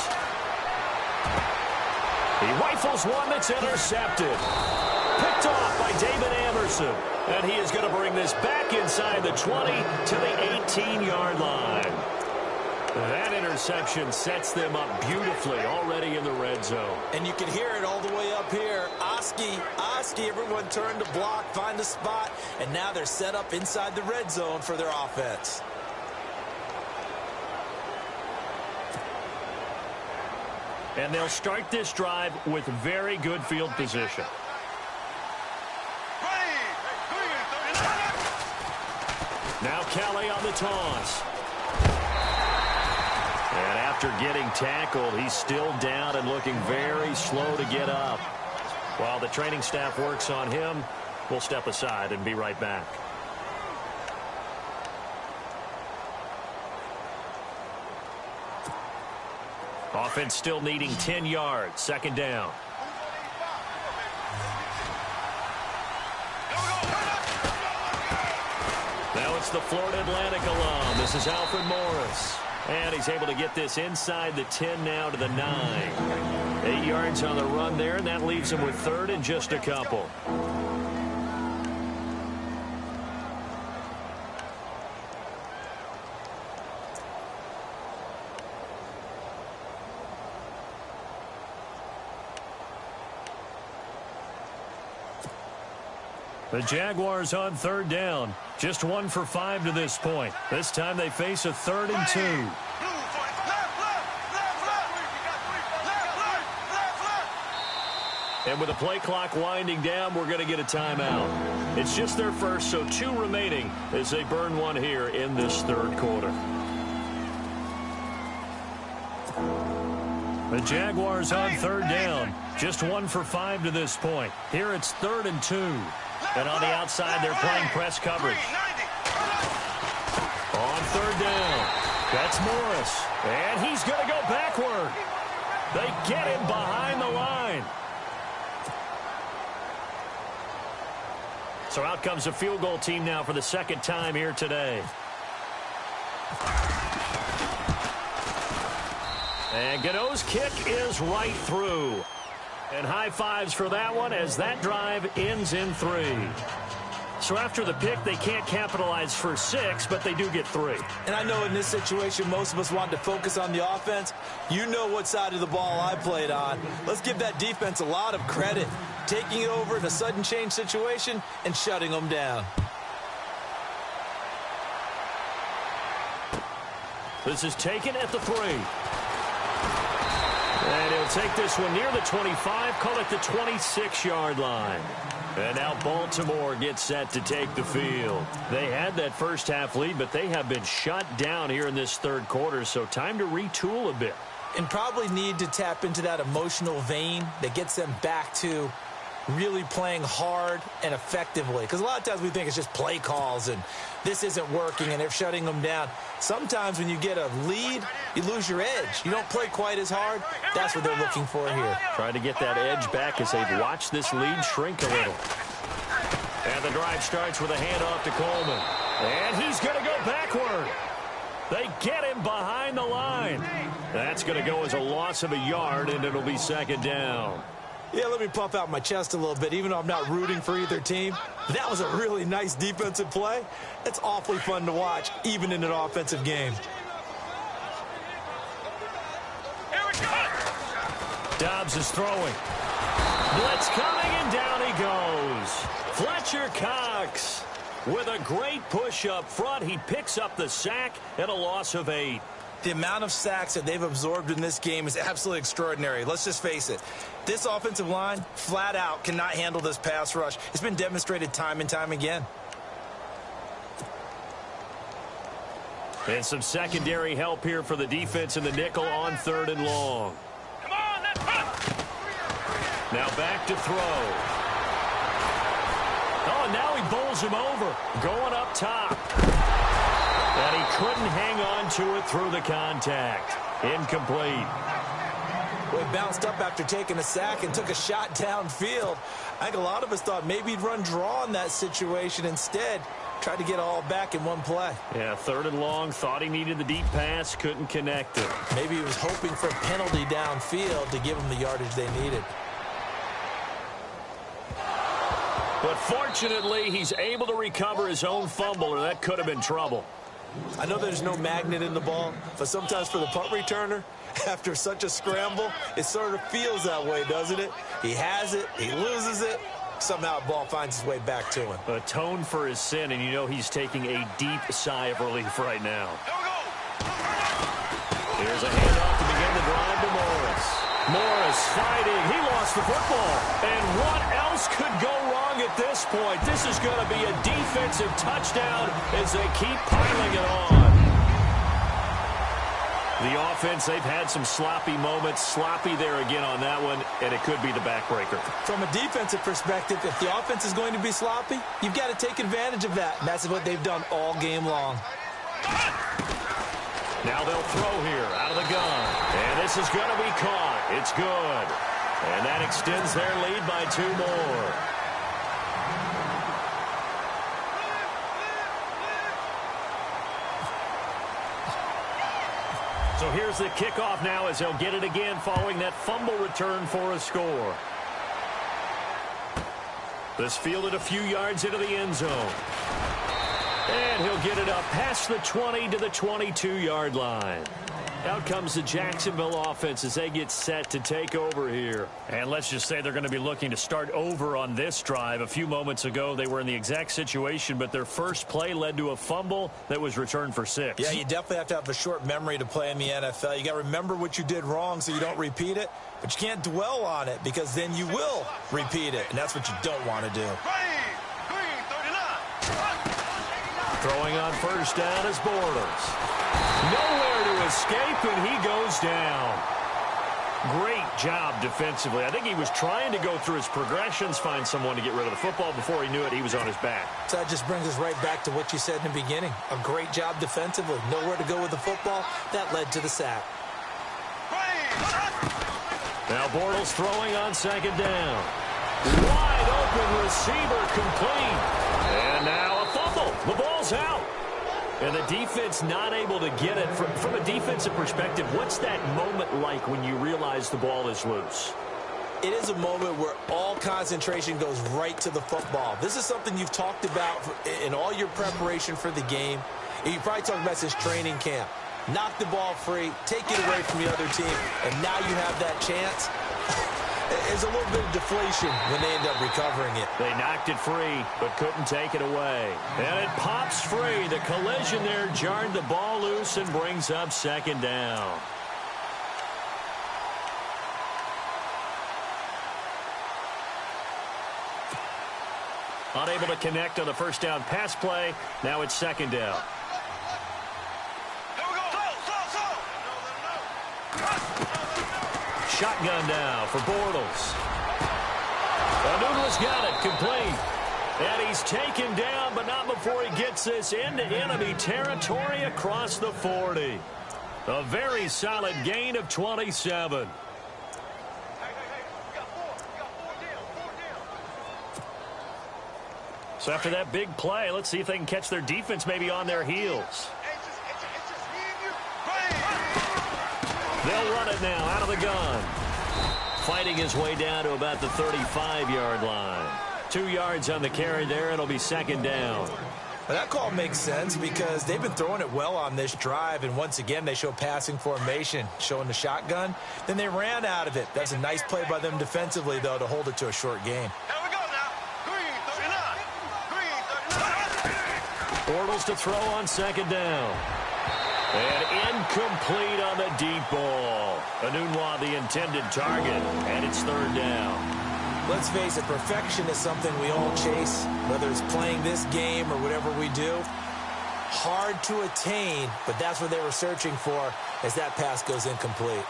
He rifles one that's intercepted. Picked off by David Anderson. And he is going to bring this back inside the 20 to the 18-yard line. That interception sets them up beautifully already in the red zone. And you can hear it all the way up here. Oski, everyone turned to block, find a spot, and now they're set up inside the red zone for their offense. And they'll start this drive with very good field position. Now Kelly on the toss. And after getting tackled, he's still down and looking very slow to get up. While the training staff works on him, we'll step aside and be right back. Offense still needing 10 yards. Second down. Now it's the Florida Atlantic alum. This is Alfred Morris. And he's able to get this inside the 10 now to the 9. 8 yards on the run there, and that leaves him with third and just a couple. The Jaguars on third down. Just 1 for 5 to this point. This time they face a 3rd and 2. And with the play clock winding down, we're going to get a timeout. It's just their first, so 2 remaining as they burn one here in this third quarter. The Jaguars on third down. Just 1 for 5 to this point. Here it's 3rd and 2. And on the outside, they're playing press coverage. On third down, that's Morris. And he's going to go backward. They get him behind the line. So out comes the field goal team now for the second time here today. And Godot's kick is right through. And high fives for that one as that drive ends in 3. So after the pick, they can't capitalize for 6, but they do get 3. And I know in this situation, most of us want to focus on the offense. You know what side of the ball I played on. Let's give that defense a lot of credit, taking it over in a sudden change situation and shutting them down. This is taken at the 3. And he'll take this one near the 25, call it the 26-yard line. And now Baltimore gets set to take the field. They had that first half lead, but they have been shut down here in this third quarter, so time to retool a bit. And probably need to tap into that emotional vein that gets them back to really playing hard and effectively. Because a lot of times we think it's just play calls and this isn't working and they're shutting them down. Sometimes when you get a lead, you lose your edge. You don't play quite as hard. That's what they're looking for here. Trying to get that edge back as they've watched this lead shrink a little. And the drive starts with a handoff to Coleman. And he's going to go backward. They get him behind the line. That's going to go as a loss of a yard, and it'll be second down. Yeah, let me puff out my chest a little bit, even though I'm not rooting for either team. That was a really nice defensive play. It's awfully fun to watch, even in an offensive game. Dobbs is throwing. Blitz coming, and down he goes. Fletcher Cox with a great push up front. He picks up the sack and a loss of 8. The amount of sacks that they've absorbed in this game is absolutely extraordinary. Let's just face it. This offensive line, flat out, cannot handle this pass rush. It's been demonstrated time and time again. And some secondary help here for the defense in the nickel on 3rd and long. Come on, let's run. Now back to throw. Oh, and now he bowls him over. Going up top. And he couldn't hang on to it through the contact. Incomplete. Well, he bounced up after taking a sack and took a shot downfield. I think a lot of us thought maybe he'd run draw in that situation. Instead, tried to get it all back in one play. Yeah, 3rd and long. Thought he needed the deep pass. Couldn't connect it. Maybe he was hoping for a penalty downfield to give him the yardage they needed. But fortunately, he's able to recover his own fumble, or that could have been trouble. I know there's no magnet in the ball, but sometimes for the punt returner, after such a scramble, it sort of feels that way, doesn't it? He has it, he loses it, somehow the ball finds its way back to him. Atone for his sin, and you know he's taking a deep sigh of relief right now. Here's a handoff to begin the drive to Morris. Morris fighting. He lost the football. And what else could go wrong at this point? This is going to be a defensive touchdown as they keep piling it on. The offense, they've had some sloppy moments. Sloppy there again on that one, and it could be the backbreaker. From a defensive perspective, if the offense is going to be sloppy, you've got to take advantage of that. And that's what they've done all game long. Now they'll throw here out of the gun. And this is going to be caught. It's good. And that extends their lead by 2 more. So here's the kickoff now as they'll get it again following that fumble return for a score. This fielded a few yards into the end zone. And he'll get it up past the 20 to the 22-yard line. Out comes the Jacksonville offense as they get set to take over here. And let's just say they're going to be looking to start over on this drive. A few moments ago, they were in the exact situation, but their first play led to a fumble that was returned for 6. Yeah, you definitely have to have a short memory to play in the NFL. You got to remember what you did wrong so you don't repeat it, but you can't dwell on it because then you will repeat it, and that's what you don't want to do. Throwing on first down is Bortles. Nowhere to escape, and he goes down. Great job defensively. I think he was trying to go through his progressions, find someone to get rid of the football. Before he knew it, he was on his back. So that just brings us right back to what you said in the beginning. A great job defensively. Nowhere to go with the football. That led to the sack. Now Bortles throwing on second down. Wide open receiver complete. And now a fumble. The ball's out. And the defense not able to get it. From a defensive perspective, what's that moment like when you realize the ball is loose? It is a moment where all concentration goes right to the football. This is something you've talked about in all your preparation for the game. And you probably talked about since training camp. Knock the ball free, take it away from the other team, and now you have that chance. There's a little bit of deflation when they end up recovering it. They knocked it free, but couldn't take it away. And it pops free. The collision there jarred the ball loose and brings up second down. Unable to connect on the first down pass play. Now it's second down. Shotgun now for Bortles. Anuno's got it, complete. And he's taken down, but not before he gets this into enemy territory across the 40. A very solid gain of 27. So after that big play, let's see if they can catch their defense maybe on their heels. They'll run it now out of the gun. Fighting his way down to about the 35-yard line. 2 yards on the carry there. It'll be second down. Well, that call makes sense because they've been throwing it well on this drive, and once again they show passing formation, showing the shotgun. Then they ran out of it. That's a nice play by them defensively, though, to hold it to a short game. Here we go now. Green 39. Green 39. Bortles to throw on second down. And incomplete on the deep ball. Anunwa the intended target, and it's third down. Let's face it, perfection is something we all chase, whether it's playing this game or whatever we do. Hard to attain, but that's what they were searching for as that pass goes incomplete.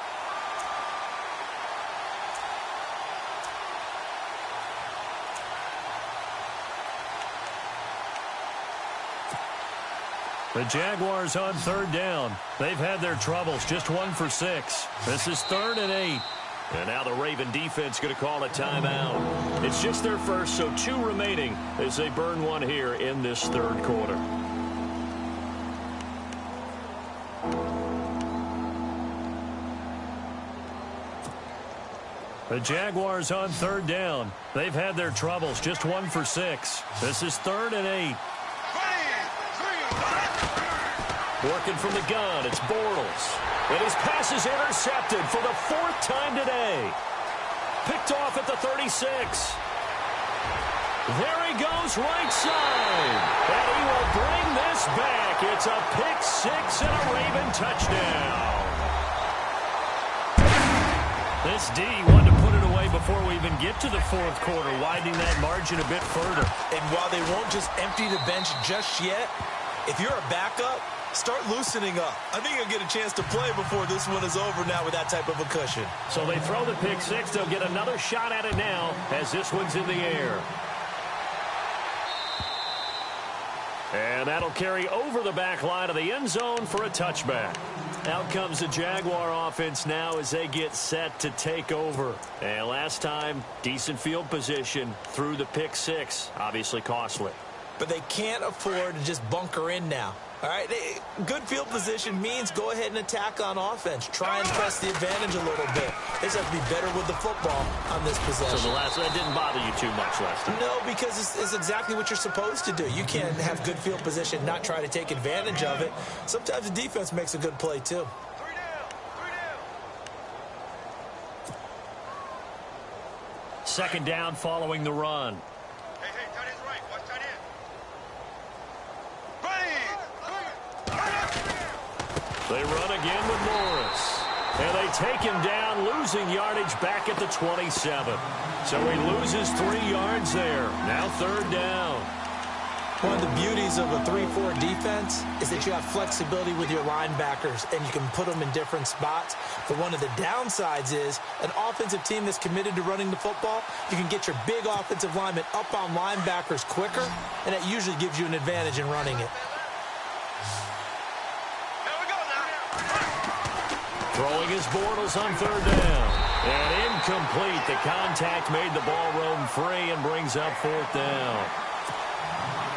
The Jaguars on third down. They've had their troubles, just 1 for 6. This is 3rd and 8. And now the Raven defense going to call a timeout. It's just their first, so 2 remaining as they burn one here in this third quarter. The Jaguars on third down. They've had their troubles, just 1 for 6. This is 3rd and 8. Working from the gun, it's Bortles. And his pass is intercepted for the 4th time today. Picked off at the 36. There he goes, right side. And he will bring this back. It's a pick 6 and a Raven touchdown. This D wanted to put it away before we even get to the 4th quarter, widening that margin a bit further. And while they won't just empty the bench just yet, if you're a backup, start loosening up. I think you'll get a chance to play before this one is over now with that type of a cushion. So they throw the pick 6. They'll get another shot at it now as this one's in the air. And that'll carry over the back line of the end zone for a touchback. Out comes the Jaguar offense now as they get set to take over. And last time, decent field position through the pick 6. Obviously costly. But they can't afford to just bunker in now. All right, good field position means go ahead and attack on offense. Try and press the advantage a little bit. They just have to be better with the football on this possession. So that didn't bother you too much last time? No, because it's exactly what you're supposed to do. You can't have good field position, not try to take advantage of it. Sometimes the defense makes a good play, too. 3 down. 2nd down following the run. Hey, tight end's right. Watch tight end. They run again with Morris. And they take him down, losing yardage back at the 27. So he loses 3 yards there. Now 3rd down. One of the beauties of a 3-4 defense is that you have flexibility with your linebackers, and you can put them in different spots. But one of the downsides is an offensive team that's committed to running the football, you can get your big offensive linemen up on linebackers quicker, and that usually gives you an advantage in running it. Throwing his Bortles on 3rd down. And incomplete. The contact made the ball roam free and brings up 4th down.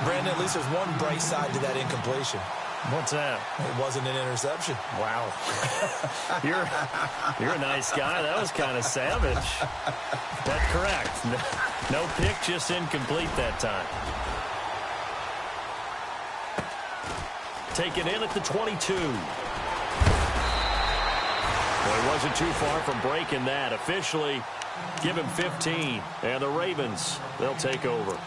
Brandon, at least there's one bright side to that incompletion. What's that? It wasn't an interception. Wow. You're a nice guy. That was kind of savage. That's correct. No pick, just incomplete that time. Taken in at the 22. Well, he wasn't too far from breaking that. Officially, give him 15. And the Ravens, they'll take over.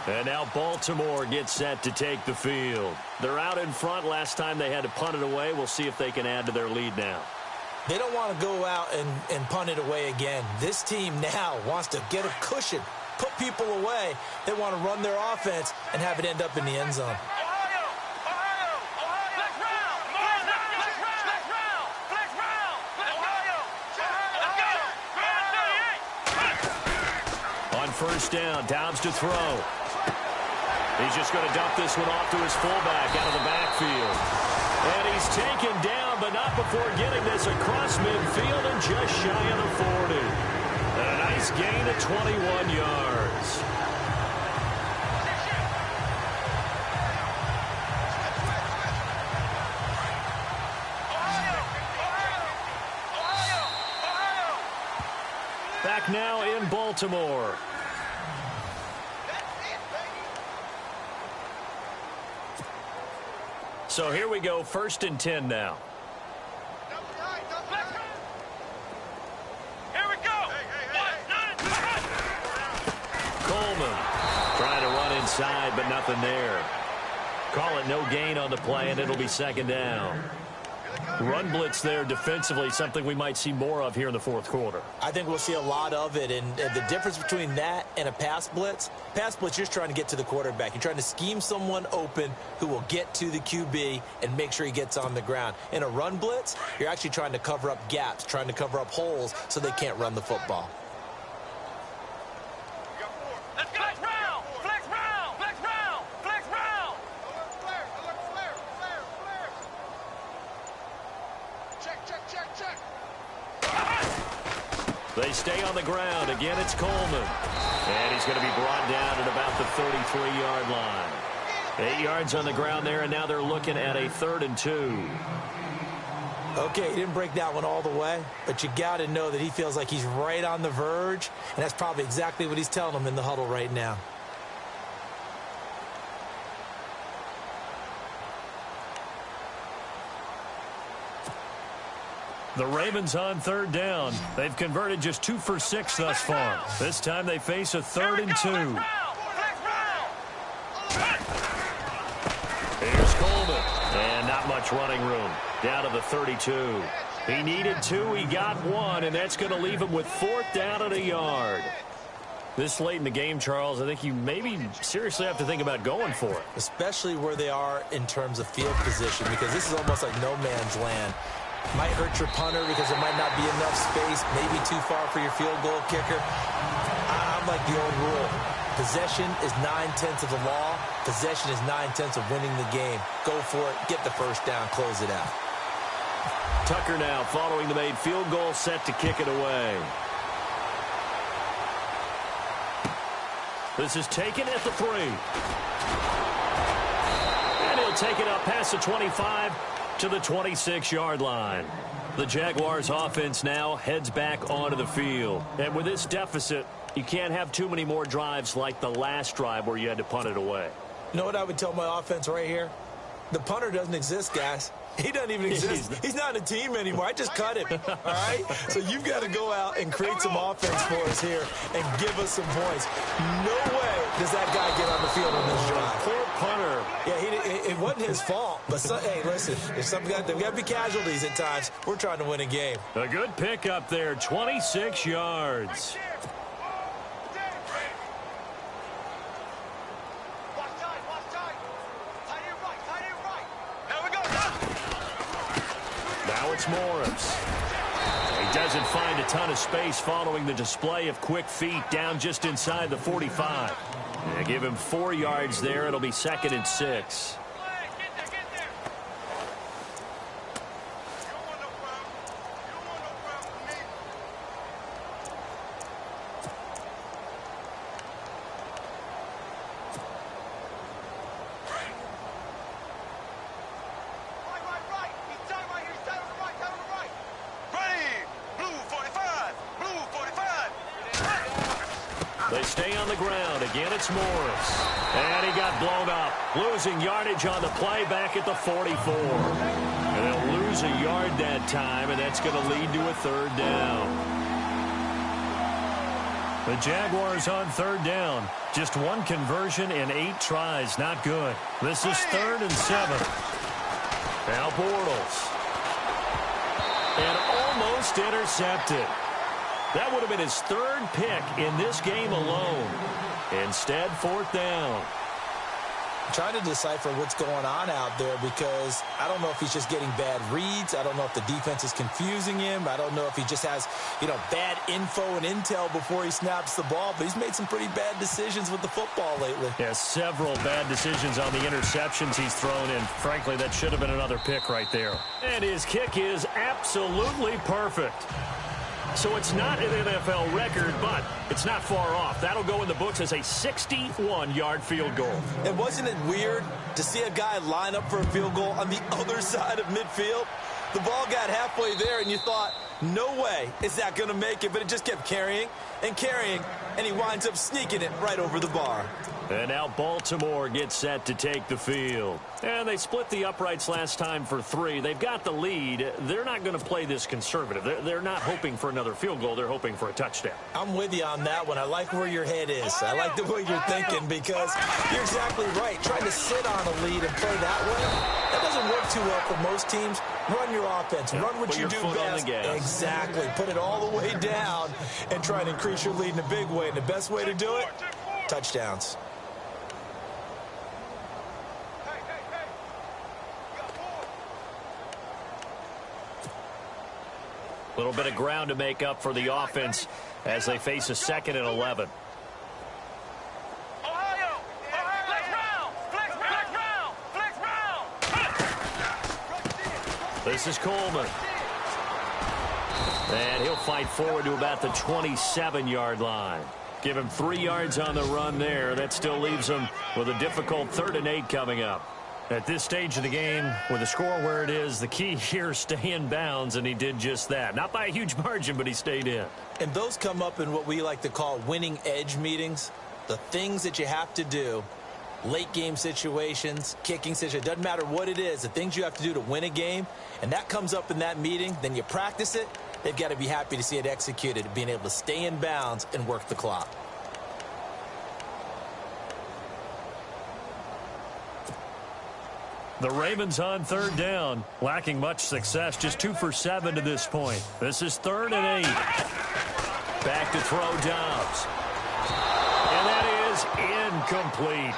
And now Baltimore gets set to take the field. They're out in front. Last time they had to punt it away. We'll see if they can add to their lead now. They don't want to go out and punt it away again. This team now wants to get a cushion, put people away. They want to run their offense and have it end up in the end zone. On 1st down, Dobbs to throw. He's just going to dump this one off to his fullback out of the backfield. And he's taken down, but not before getting this across midfield and just shy of the 40. And a nice gain of 21 yards. Back now in Baltimore. So here we go, 1st and 10 now. Here we go. Coleman trying to run inside, but nothing there. Call it no gain on the play, and it'll be second down. Run blitz there defensively, something we might see more of here in the fourth quarter. I think we'll see a lot of it, and the difference between that and a pass blitz, you're just trying to get to the quarterback. You're trying to scheme someone open who will get to the QB and make sure he gets on the ground. In a run blitz, you're actually trying to cover up gaps, trying to cover up holes so they can't run the football. Let's go. Flex round. Flex round. Flex round. Flex round. Flare. Check. They stay on the ground. Again, it's Coleman. And he's going to be brought down at about the 33-yard line. 8 yards on the ground there, and now they're looking at a 3rd and 2. Okay, he didn't break that one all the way, but you got to know that he feels like he's right on the verge, and that's probably exactly what he's telling them in the huddle right now. The Ravens on 3rd down. They've converted just 2 for 6 thus far. This time they face a 3rd and 2. Here's Coleman. And not much running room. Down to the 32. He needed 2. He got 1. And that's going to leave him with 4th down and a yard. This late in the game, Charles, I think you maybe seriously have to think about going for it. Especially where they are in terms of field position, because this is almost like no man's land. Might hurt your punter because there might not be enough space, maybe too far for your field goal kicker. I'm like the old rule. Possession is 9/10 of the law. Possession is 9/10 of winning the game. Go for it. Get the first down. Close it out. Tucker now following the made field goal, set to kick it away. This is taken at the 3. And he'll take it up past the 25 to the 26-yard line. The Jaguars offense now heads back onto the field. And with this deficit, you can't have too many more drives like the last drive where you had to punt it away. You know what I would tell my offense right here? The punter doesn't exist, guys. He doesn't even exist. He's not a team anymore. I just cut him, all right? So you've got to go out and create some offense for us here and give us some points. No way does that guy get on the field on this drive. Poor punter. Yeah, it wasn't his fault. But, hey, listen, there's got to be casualties at times. We're trying to win a game. A good pickup there, 26 yards. Now it's Morris. He doesn't find a ton of space following the display of quick feet down just inside the 45. They give him 4 yards there. It'll be 2nd and 6. They stay on the ground. Again, it's Morris. And he got blown up. Losing yardage on the play back at the 44. And they'll lose a yard that time, and that's going to lead to a 3rd down. The Jaguars on 3rd down. Just 1 conversion in 8 tries. Not good. This is 3rd and 7. Now Bortles. And almost intercepted. That would have been his 3rd pick in this game alone. Instead, 4th down. I'm trying to decipher what's going on out there because I don't know if he's just getting bad reads. I don't know if the defense is confusing him. I don't know if he just has, bad info and intel before he snaps the ball. But he's made some pretty bad decisions with the football lately. Yeah, several bad decisions on the interceptions he's thrown in. Frankly, that should have been another pick right there. And his kick is absolutely perfect. So it's not an NFL record, but it's not far off. That'll go in the books as a 61-yard field goal. And wasn't it weird to see a guy line up for a field goal on the other side of midfield? The ball got halfway there, and you thought, no way is that going to make it, but it just kept carrying and carrying, and he winds up sneaking it right over the bar. And now Baltimore gets set to take the field. And they split the uprights last time for 3. They've got the lead. They're not going to play this conservative. They're not hoping for another field goal. They're hoping for a touchdown. I'm with you on that one. I like where your head is. I like the way you're thinking because you're exactly right. Trying to sit on a lead and play that way, that doesn't work too well for most teams. Run your offense. Run what you do best. Exactly. Put it all the way down and try and increase your lead in a big way. And the best way to do it, touchdowns. A little bit of ground to make up for the offense as they face a 2nd and 11. Ohio! Flex round! This is Coleman. And he'll fight forward to about the 27-yard line. Give him 3 yards on the run there. That still leaves him with a difficult 3rd and 8 coming up. At this stage of the game, with the score where it is, the key here is stay in bounds, and he did just that. Not by a huge margin, but he stayed in. And those come up in what we like to call winning edge meetings. The things that you have to do, late game situations, kicking situations, doesn't matter what it is, the things you have to do to win a game, and that comes up in that meeting, then you practice it, they've got to be happy to see it executed, being able to stay in bounds and work the clock. The Ravens on 3rd down, lacking much success, just 2 for 7 to this point. This is 3rd and 8. Back to throw Dobbs. And that is incomplete.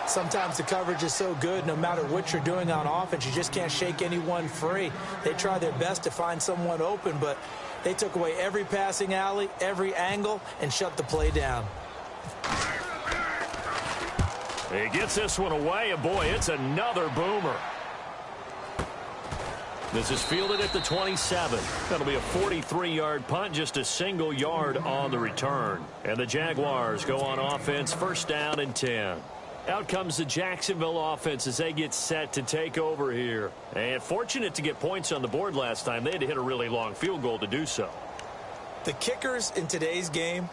Sometimes the coverage is so good, no matter what you're doing on offense, you just can't shake anyone free. They try their best to find someone open, but they took away every passing alley, every angle, and shut the play down. He gets this one away, and boy, it's another boomer. This is fielded at the 27. That'll be a 43-yard punt, just a single yard on the return. And the Jaguars go on offense, 1st down and 10. Out comes the Jacksonville offense as they get set to take over here. And fortunate to get points on the board last time. They had to hit a really long field goal to do so. The kickers in today's game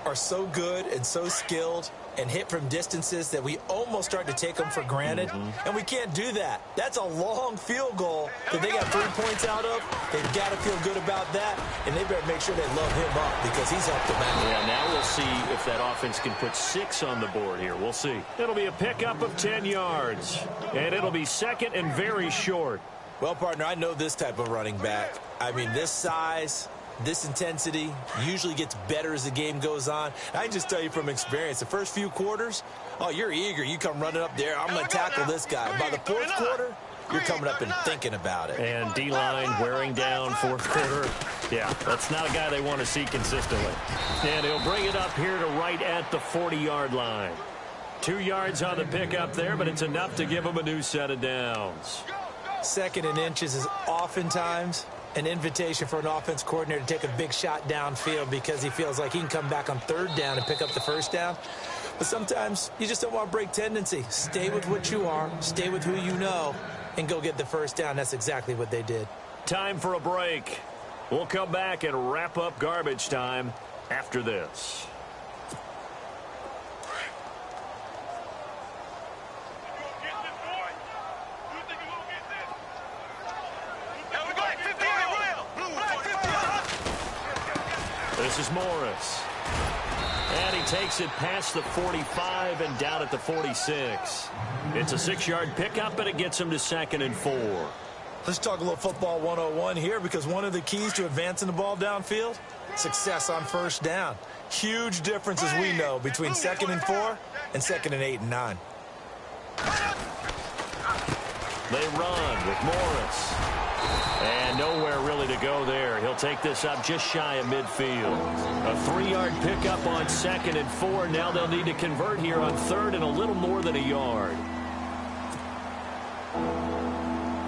are so good and so skilled and hit from distances that we almost start to take them for granted. And we can't do that. That's a long field goal that they got 3 points out of. They've got to feel good about that, and they better make sure they load him up because he's helped them out. Yeah, now we'll see if that offense can put 6 on the board here. We'll see. It'll be a pickup of 10 yards, and it'll be 2nd and very short. Well, partner, I know this type of running back. I mean, this size, this intensity usually gets better as the game goes on. I can just tell you from experience, the first few quarters, oh, you're eager. You come running up there. I'm going to tackle this guy. By the 4th quarter, you're coming up and thinking about it. And D-line wearing down 4th quarter. Yeah, that's not a guy they want to see consistently. And he'll bring it up here to right at the 40-yard line. 2 yards on the pickup there, but it's enough to give him a new set of downs. 2nd and inches is oftentimes an invitation for an offense coordinator to take a big shot downfield because he feels like he can come back on 3rd down and pick up the 1st down. But sometimes you just don't want to break tendency. Stay with what you are, stay with who you know, and go get the 1st down. That's exactly what they did. Time for a break. We'll come back and wrap up garbage time after this. This is Morris. And he takes it past the 45 and down at the 46. It's a 6-yard pickup, and it gets him to 2nd and 4. Let's talk a little football 101 here because one of the keys to advancing the ball downfield, success on 1st down. Huge difference, as we know, between 2nd and 4 and 2nd and 8 and 9. They run with Morris. And nowhere really to go there. He'll take this up just shy of midfield. A 3-yard pickup on 2nd and 4. Now they'll need to convert here on 3rd and a little more than a yard.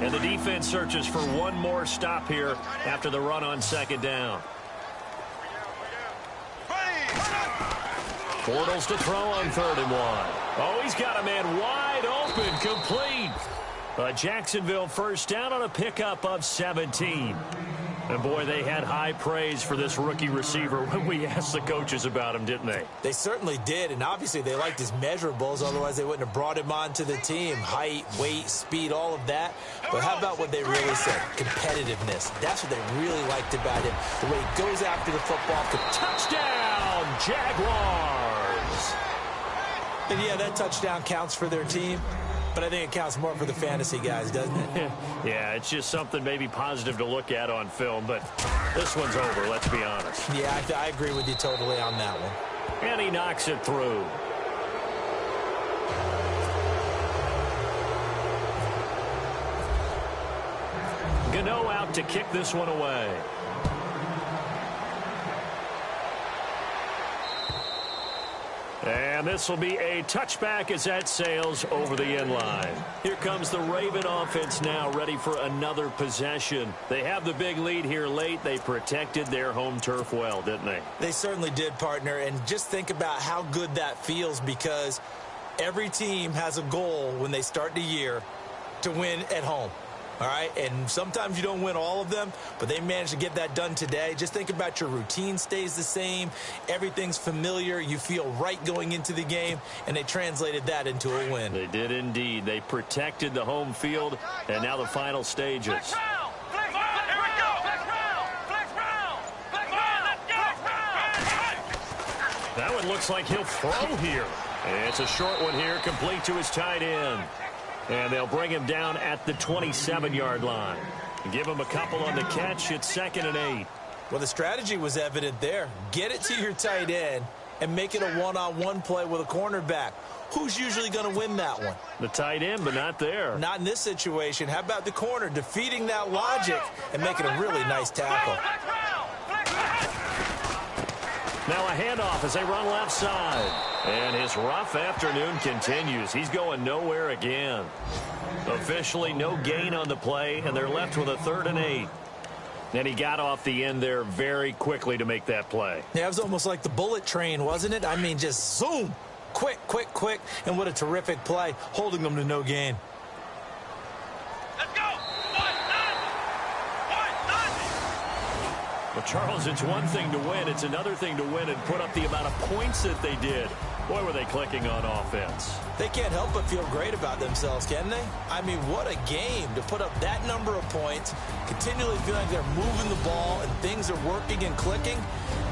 And the defense searches for one more stop here after the run on 2nd down. Bortles to throw on 3rd and 1. Oh, he's got a man wide open, complete. A Jacksonville 1st down on a pickup of 17. And, boy, they had high praise for this rookie receiver when we asked the coaches about him, didn't they? They certainly did, and obviously they liked his measurables. Otherwise, they wouldn't have brought him onto the team. Height, weight, speed, all of that. But how about what they really said? Competitiveness. That's what they really liked about him. The way he goes after the football. Touchdown, Jaguars! And, yeah, that touchdown counts for their team. But I think it counts more for the fantasy guys, doesn't it? Yeah, it's just something maybe positive to look at on film, but this one's over, let's be honest. Yeah, I agree with you totally on that one. And he knocks it through. Gano out to kick this one away. And this will be a touchback as that sails over the end line. Here comes the Raven offense now, ready for another possession. They have the big lead here late. They protected their home turf well, didn't they? They certainly did, partner. And just think about how good that feels, because every team has a goal when they start the year to win at home. All right, and sometimes you don't win all of them, but they managed to get that done today. Just think about your routine stays the same. Everything's familiar. You feel right going into the game, and they translated that into a win. They did indeed. They protected the home field, and now the final stages. That one looks like he'll throw here. It's a short one here, complete to his tight end. And they'll bring him down at the 27-yard line. Give him a couple on the catch. It's 2nd and 8. Well, the strategy was evident there. Get it to your tight end and make it a one-on-one play with a cornerback. Who's usually going to win that one? The tight end, but not there. Not in this situation. How about the corner defeating that logic and making a really nice tackle? Now a handoff as they run left side. And his rough afternoon continues. He's going nowhere again. Officially no gain on the play, and they're left with a 3rd and 8. And he got off the end there very quickly to make that play. Yeah, it was almost like the bullet train, wasn't it? I mean, just zoom. Quick, quick, quick. And what a terrific play, holding them to no gain. Well, Charles, it's one thing to win. It's another thing to win and put up the amount of points that they did. Boy, were they clicking on offense. They can't help but feel great about themselves, can they? I mean, what a game to put up that number of points, continually feel like they're moving the ball and things are working and clicking.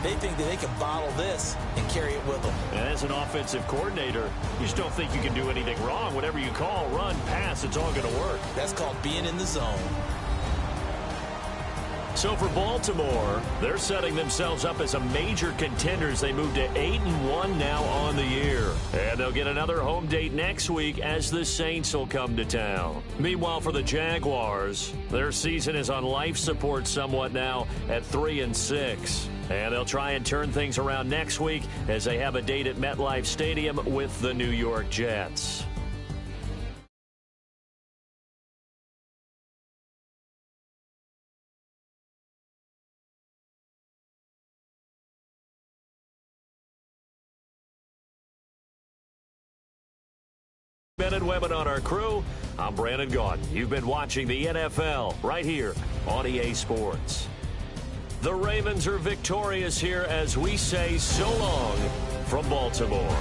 They think that they can bottle this and carry it with them. And as an offensive coordinator, you just don't think you can do anything wrong. Whatever you call, run, pass, it's all going to work. That's called being in the zone. So for Baltimore, they're setting themselves up as a major contender as they move to 8-1 now on the year. And they'll get another home date next week as the Saints will come to town. Meanwhile, for the Jaguars, their season is on life support somewhat now at 3-6. And they'll try and turn things around next week as they have a date at MetLife Stadium with the New York Jets. Men and women on our crew, I'm Brandon Gaudin. You've been watching the NFL right here on EA Sports. The Ravens are victorious here as we say so long from Baltimore.